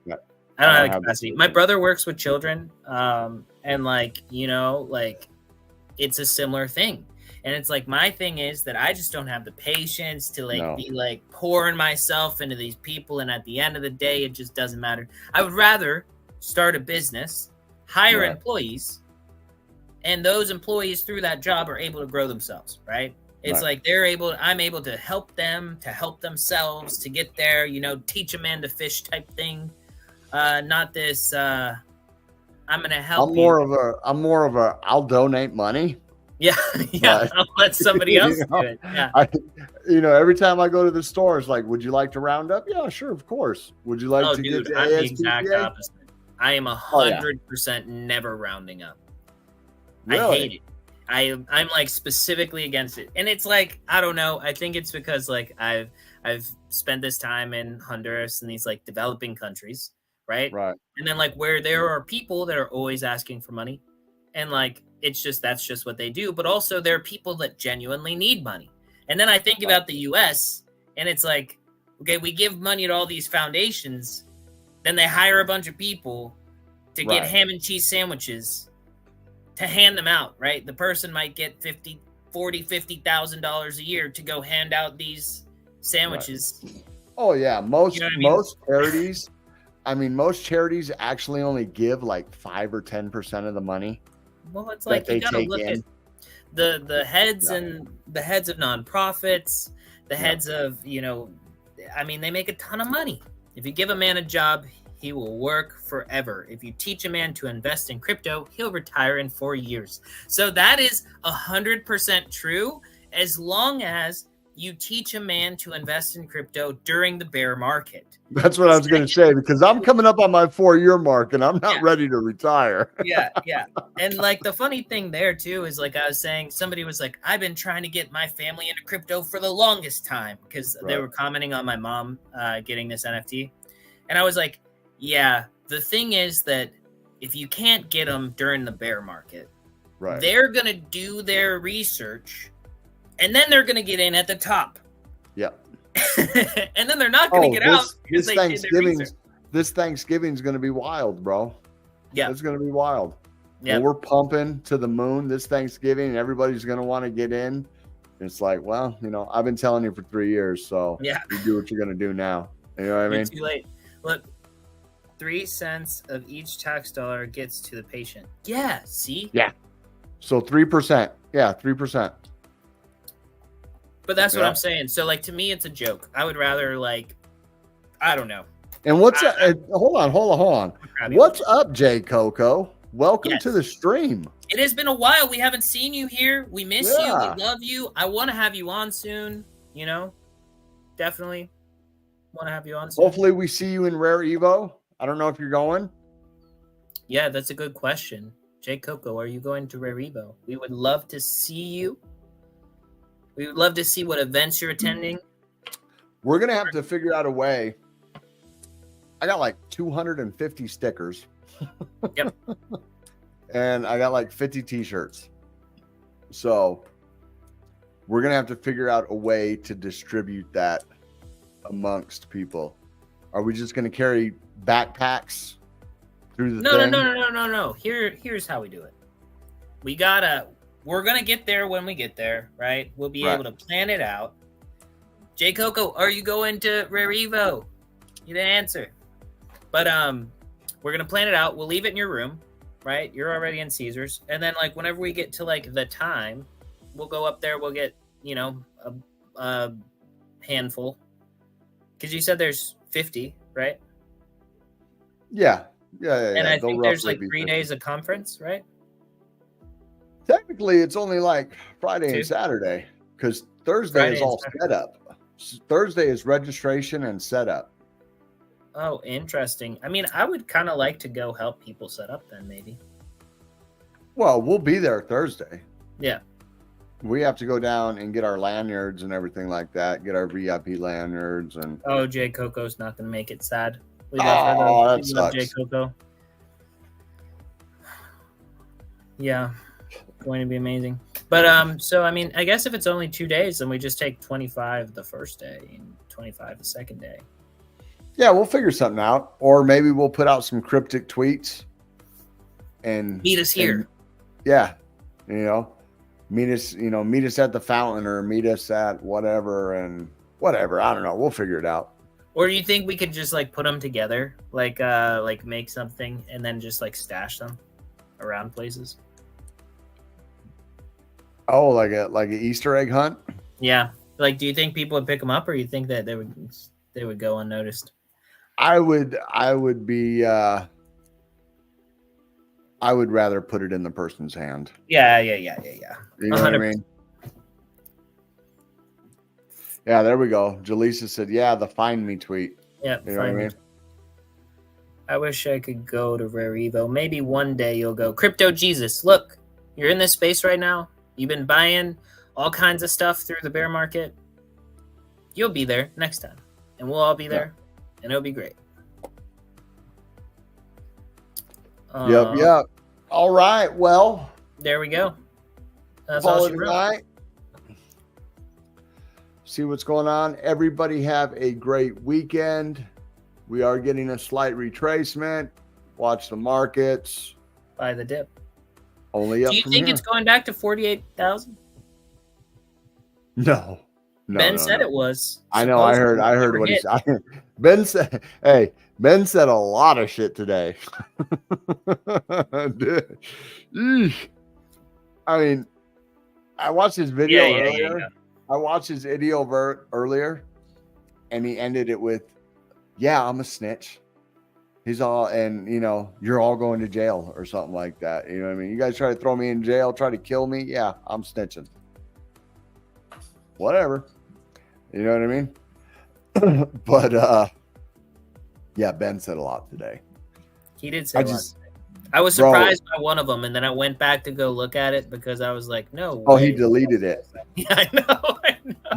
I don't have the capacity. My brother works with children, and like, you know, like it's a similar thing. And it's like, my thing is that I just don't have the patience to like be like pouring myself into these people. And at the end of the day, it just doesn't matter. I would rather start a business, hire employees, and those employees through that job are able to grow themselves, right? It's like I'm able to help them to help themselves to get there, you know, teach a man to fish type thing. Not this, I'm going to help I'm more of a, I'll donate money. Yeah. But, I'll let somebody else do it. Yeah. Every time I go to the store, it's like, would you like to round up? Yeah, sure. Of course. Would you like to get to I'm the exact opposite. I am 100% never rounding up. Really? I hate it. I'm like specifically against it. And it's like, I don't know. I think it's because like I've spent this time in Honduras and these like developing countries, right? Right. And then like where there are people that are always asking for money, and like that's just what they do. But also there are people that genuinely need money. And then I think about the US and it's like, okay, we give money to all these foundations, then they hire a bunch of people to get ham and cheese sandwiches to hand them out, right? The person might get $50,000 a year to go hand out these sandwiches. Right. Oh yeah, most charities. I mean, most charities actually only give like 5 or 10% of the money. Well, it's like you gotta look at the heads and the heads of nonprofits, the heads of, you know, I mean, they make a ton of money. If you give a man a job, he will work forever. If you teach a man to invest in crypto, he'll retire in 4 years. So that is 100% true, as long as you teach a man to invest in crypto during the bear market. That's what I was going to say, because I'm coming up on my 4-year mark and I'm not ready to retire. Yeah. And like the funny thing there too is, like I was saying, somebody was like, I've been trying to get my family into crypto for the longest time, because they were commenting on my mom getting this NFT. And I was like, yeah, the thing is that if you can't get them during the bear market, they're going to do their research and then they're going to get in at the top. Yeah. And then they're not going to get out. This Thanksgiving's going to be wild, bro. Yeah. It's going to be wild. Yeah. We're pumping to the moon this Thanksgiving and everybody's going to want to get in. It's like, well, you know, I've been telling you for 3 years, so you do what you're going to do now. You know what I mean? Too late. Look, 3 cents of each tax dollar gets to the patient. Yeah, see? Yeah. So 3%. Yeah, 3%. But that's what I'm saying. So, like, to me, it's a joke. I would rather, like, I don't know. And what's hold on. What's up, J Coco? Welcome to the stream. It has been a while. We haven't seen you here. We miss you. We love you. I want to have you on soon. You know, definitely want to have you on soon. Hopefully, we see you in Rare Evo. I don't know if you're going. Yeah, that's a good question. J Coco, are you going to Rare Evo? We would love to see you. We would love to see what events you're attending. We're going to have to figure out a way. I got like 250 stickers. Yep. And I got like 50 t-shirts. So we're going to have to figure out a way to distribute that amongst people. Are we just going to carry backpacks through the thing? No. Here's how we do it. We're going to get there when we get there, right? We'll be able to plan it out. J Coco, are you going to Rare Evo? You didn't answer. But we're going to plan it out. We'll leave it in your room, right? You're already in Caesars. And then like whenever we get to like the time, we'll go up there. We'll get, you know, a handful. Because you said there's 50, right? Yeah. And I They'll think there's roughly like be 3 50. days of conference, right? Technically, it's only like Friday 2. and Saturday because Thursday Friday is and all Saturday. set up. Thursday is registration and setup. Oh, interesting. I mean, I would kind of like to go help people set up then, maybe. Well, we'll be there Thursday. Yeah. We have to go down and get our lanyards and everything like that. Get our VIP lanyards and. Oh, J Coco's not going to make it. Sad. We love her though. That We love J sucks. Coco. Yeah, going to be amazing. But so I mean, I guess if it's only 2 days, then we just take 25 the first day and 25 the second day. Yeah, we'll figure something out, or maybe we'll put out some cryptic tweets and Meet us here. Yeah, meet us at the fountain or meet us at whatever and whatever. I don't know. We'll figure it out. Or do you think we could just like put them together, like make something and then just like stash them around places? Oh, like an Easter egg hunt? Yeah. Like, do you think people would pick them up, or you think that they would go unnoticed? I would rather put it in the person's hand. Yeah. You know what I mean? Yeah, there we go. Jaleesa said, yeah, the find me tweet. Yeah. You know what I mean? I wish I could go to Rare Evo. Maybe one day you'll go. Crypto Jesus, look, you're in this space right now. You've been buying all kinds of stuff through the bear market. You'll be there next time. And we'll all be there. And it'll be great. Yep. All right. Well, there we go. That's all she wrote. See what's going on. Everybody have a great weekend. We are getting a slight retracement. Watch the markets. Buy the dip. Only up. Do you think it's going back to 48,000? No. Ben said it was. I know. I heard what he said. Ben said, "Hey, Ben said a lot of shit today." I mean, I watched his video earlier. Yeah. I watched his video earlier, and he ended it with, "Yeah, I'm a snitch." He's all, and you're all going to jail or something like that. You know what I mean? You guys try to throw me in jail, try to kill me. Yeah, I'm snitching. Whatever. You know what I mean? But yeah, Ben said a lot today. He did say a lot today. I was surprised by one of them, and then I went back to go look at it because I was like, no. Oh, he deleted it. Yeah, I know.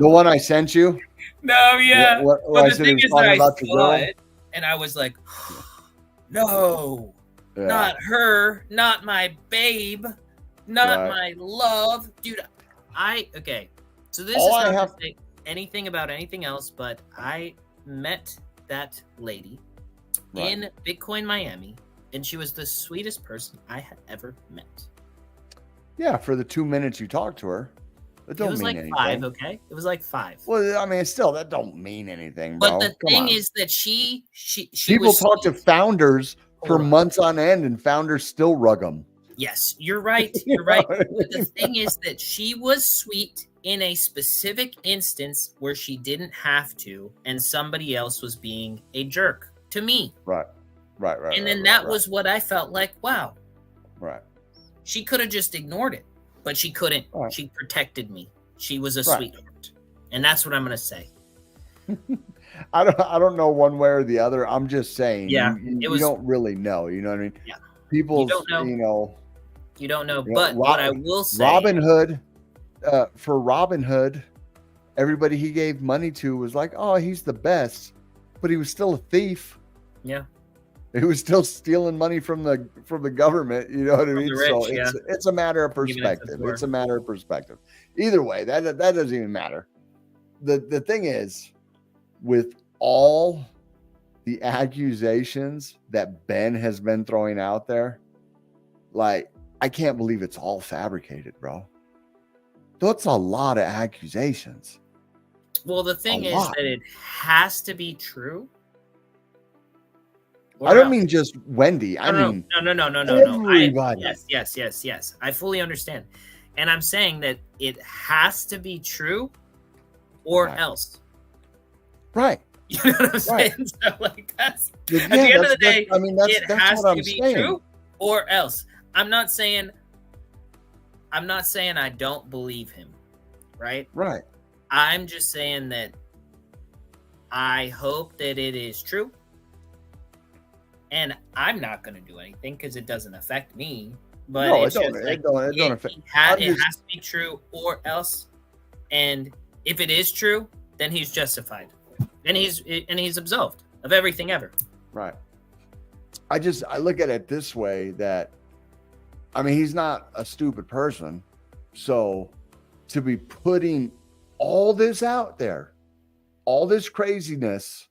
The one I sent you? No, yeah. What well, the thing is that I saw it, and I was like, no, not her, not my babe, not my love. Dude, okay. So this is not to say anything about anything else, but I met that lady in Bitcoin Miami, and she was the sweetest person I had ever met. Yeah, for the 2 minutes you talked to her. It was like anything. 5, okay? It was like 5. Well, I mean, still, that don't mean anything, bro. But the thing is that she people talk to founders for months on end, and founders still rug them. Yes, you're right. You're right. But the thing is that she was sweet in a specific instance where she didn't have to, and somebody else was being a jerk to me. Right. And then that was what I felt like, wow. Right. She could have just ignored it, but she couldn't. Right. She protected me. She was a sweetheart. And that's what I'm going to say. I don't know one way or the other. I'm just saying. Yeah. You don't really know. You know what I mean? Yeah. People, You don't know. But what I will say. Robin Hood, for Robin Hood, everybody he gave money to was like, oh, he's the best. But he was still a thief. Yeah. He was still stealing money from the government. You know what I mean? Rich, so it's a matter of perspective. It's a matter of perspective. Either way, that doesn't even matter. The thing is, with all the accusations that Ben has been throwing out there, like, I can't believe it's all fabricated, bro. That's a lot of accusations. Well, the thing is that it has to be true. I don't mean just Wendy. I mean no. Everybody. Yes. I fully understand. And I'm saying that it has to be true or else. Right. You know what I'm saying? Right. So like that's Yeah, at the end of the day, I mean, that's has what to I'm be saying. true or else. I'm not saying I don't believe him, right? Right. I'm just saying that I hope that it is true. And I'm not going to do anything because it doesn't affect me. But No, it's it just don't. like, It don't affect. it has to be true or else. And if it is true, then he's justified. And he's absolved of everything ever. Right. I look at it this way that, I mean, he's not a stupid person. So to be putting all this out there, all this craziness,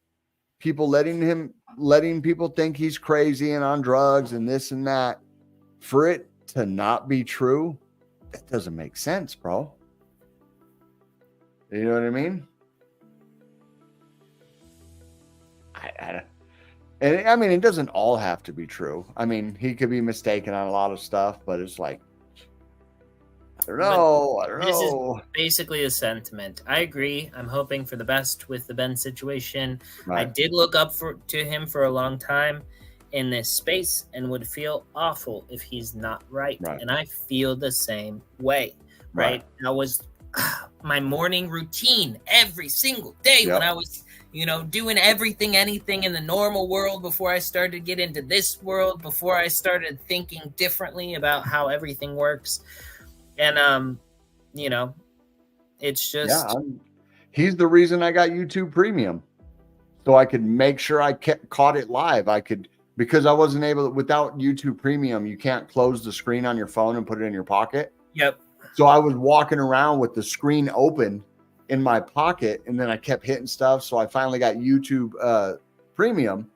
people letting people think he's crazy and on drugs and this and that, for it to not be true, that doesn't make sense, bro. You know what I mean? And I mean, it doesn't all have to be true. I mean, he could be mistaken on a lot of stuff, but it's like, I don't know. This is basically a sentiment. I agree. I'm hoping for the best with the Ben situation. Right. I did look up to him for a long time in this space and would feel awful if he's not right. And I feel the same way, right? That was my morning routine every single day when I was, doing everything, anything in the normal world before I started to get into this world, before I started thinking differently about how everything works. And, it's just... he's the reason I got YouTube Premium. So I could make sure I caught it live. Because I wasn't able to, without YouTube Premium, you can't close the screen on your phone and put it in your pocket. Yep. So I was walking around with the screen open in my pocket, and then I kept hitting stuff. So I finally got YouTube Premium.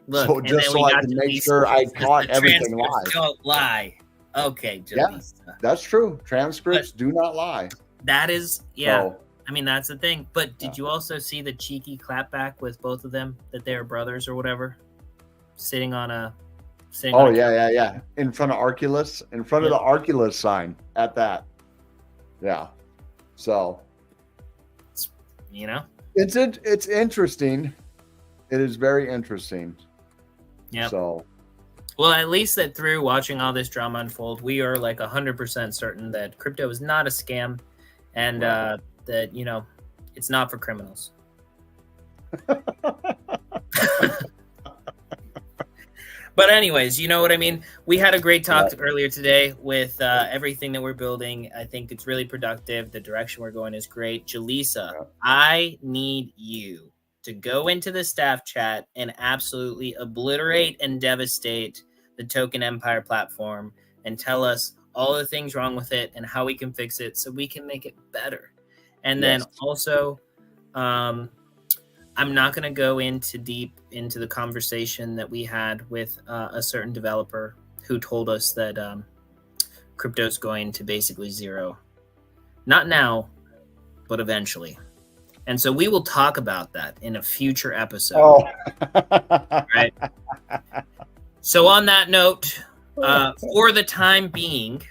Look, so just so I could make sure I caught everything live. Don't lie. Okay, Jalisa. Yeah, that's true. Transcripts do not lie. That is, So, I mean, that's the thing. But did you also see the cheeky clapback with both of them, that they're brothers or whatever, sitting on a... yeah. In front of Arculus, of the Arculus sign at that. Yeah. So, it's interesting. It is very interesting. Yeah. So, well, at least that through watching all this drama unfold, we are like 100% certain that crypto is not a scam, and that it's not for criminals. But anyways, you know what I mean? We had a great talk earlier today with everything that we're building. I think it's really productive. The direction we're going is great. Jalisa, I need you to go into the staff chat and absolutely obliterate and devastate the Token Empire platform and tell us all the things wrong with it and how we can fix it so we can make it better. And then also, I'm not going to go deep into the conversation that we had with a certain developer who told us that crypto is going to basically zero. Not now, but eventually. And so we will talk about that in a future episode. Right? So on that note, for the time being,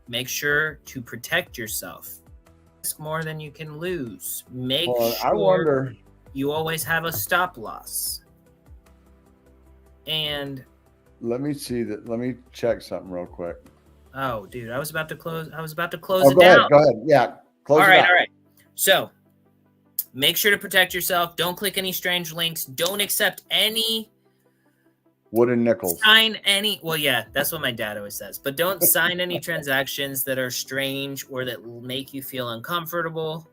make sure to protect yourself. Risk more than you can lose. Make sure... I wonder... You always have a stop loss. And let me see that. Let me check something real quick. Oh, dude, I was about to close it go down. Go ahead. Yeah. All right. So make sure to protect yourself. Don't click any strange links. Don't accept any wooden nickels. Sign any. Well, yeah, that's what my dad always says. But don't sign any transactions that are strange or that make you feel uncomfortable.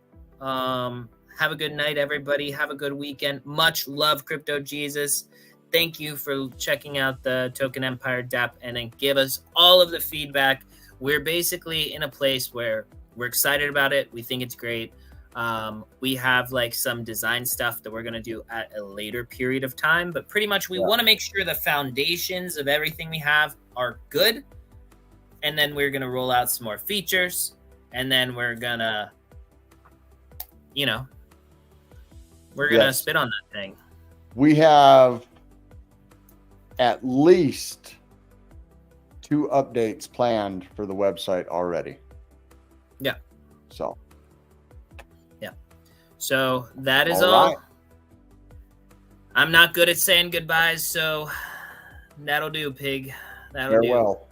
Have a good night, everybody. Have a good weekend. Much love, Crypto Jesus. Thank you for checking out the Token Empire DApp and then give us all of the feedback. We're basically in a place where we're excited about it. We think it's great. We have like some design stuff that we're going to do at a later period of time, but pretty much we want to make sure the foundations of everything we have are good. And then we're going to roll out some more features, and then we're going to, we're going to spit on that thing. We have at least 2 updates planned for the website already. Yeah. So. Yeah. So that is all. Right. I'm not good at saying goodbyes, so that'll do, pig. That'll do. Farewell.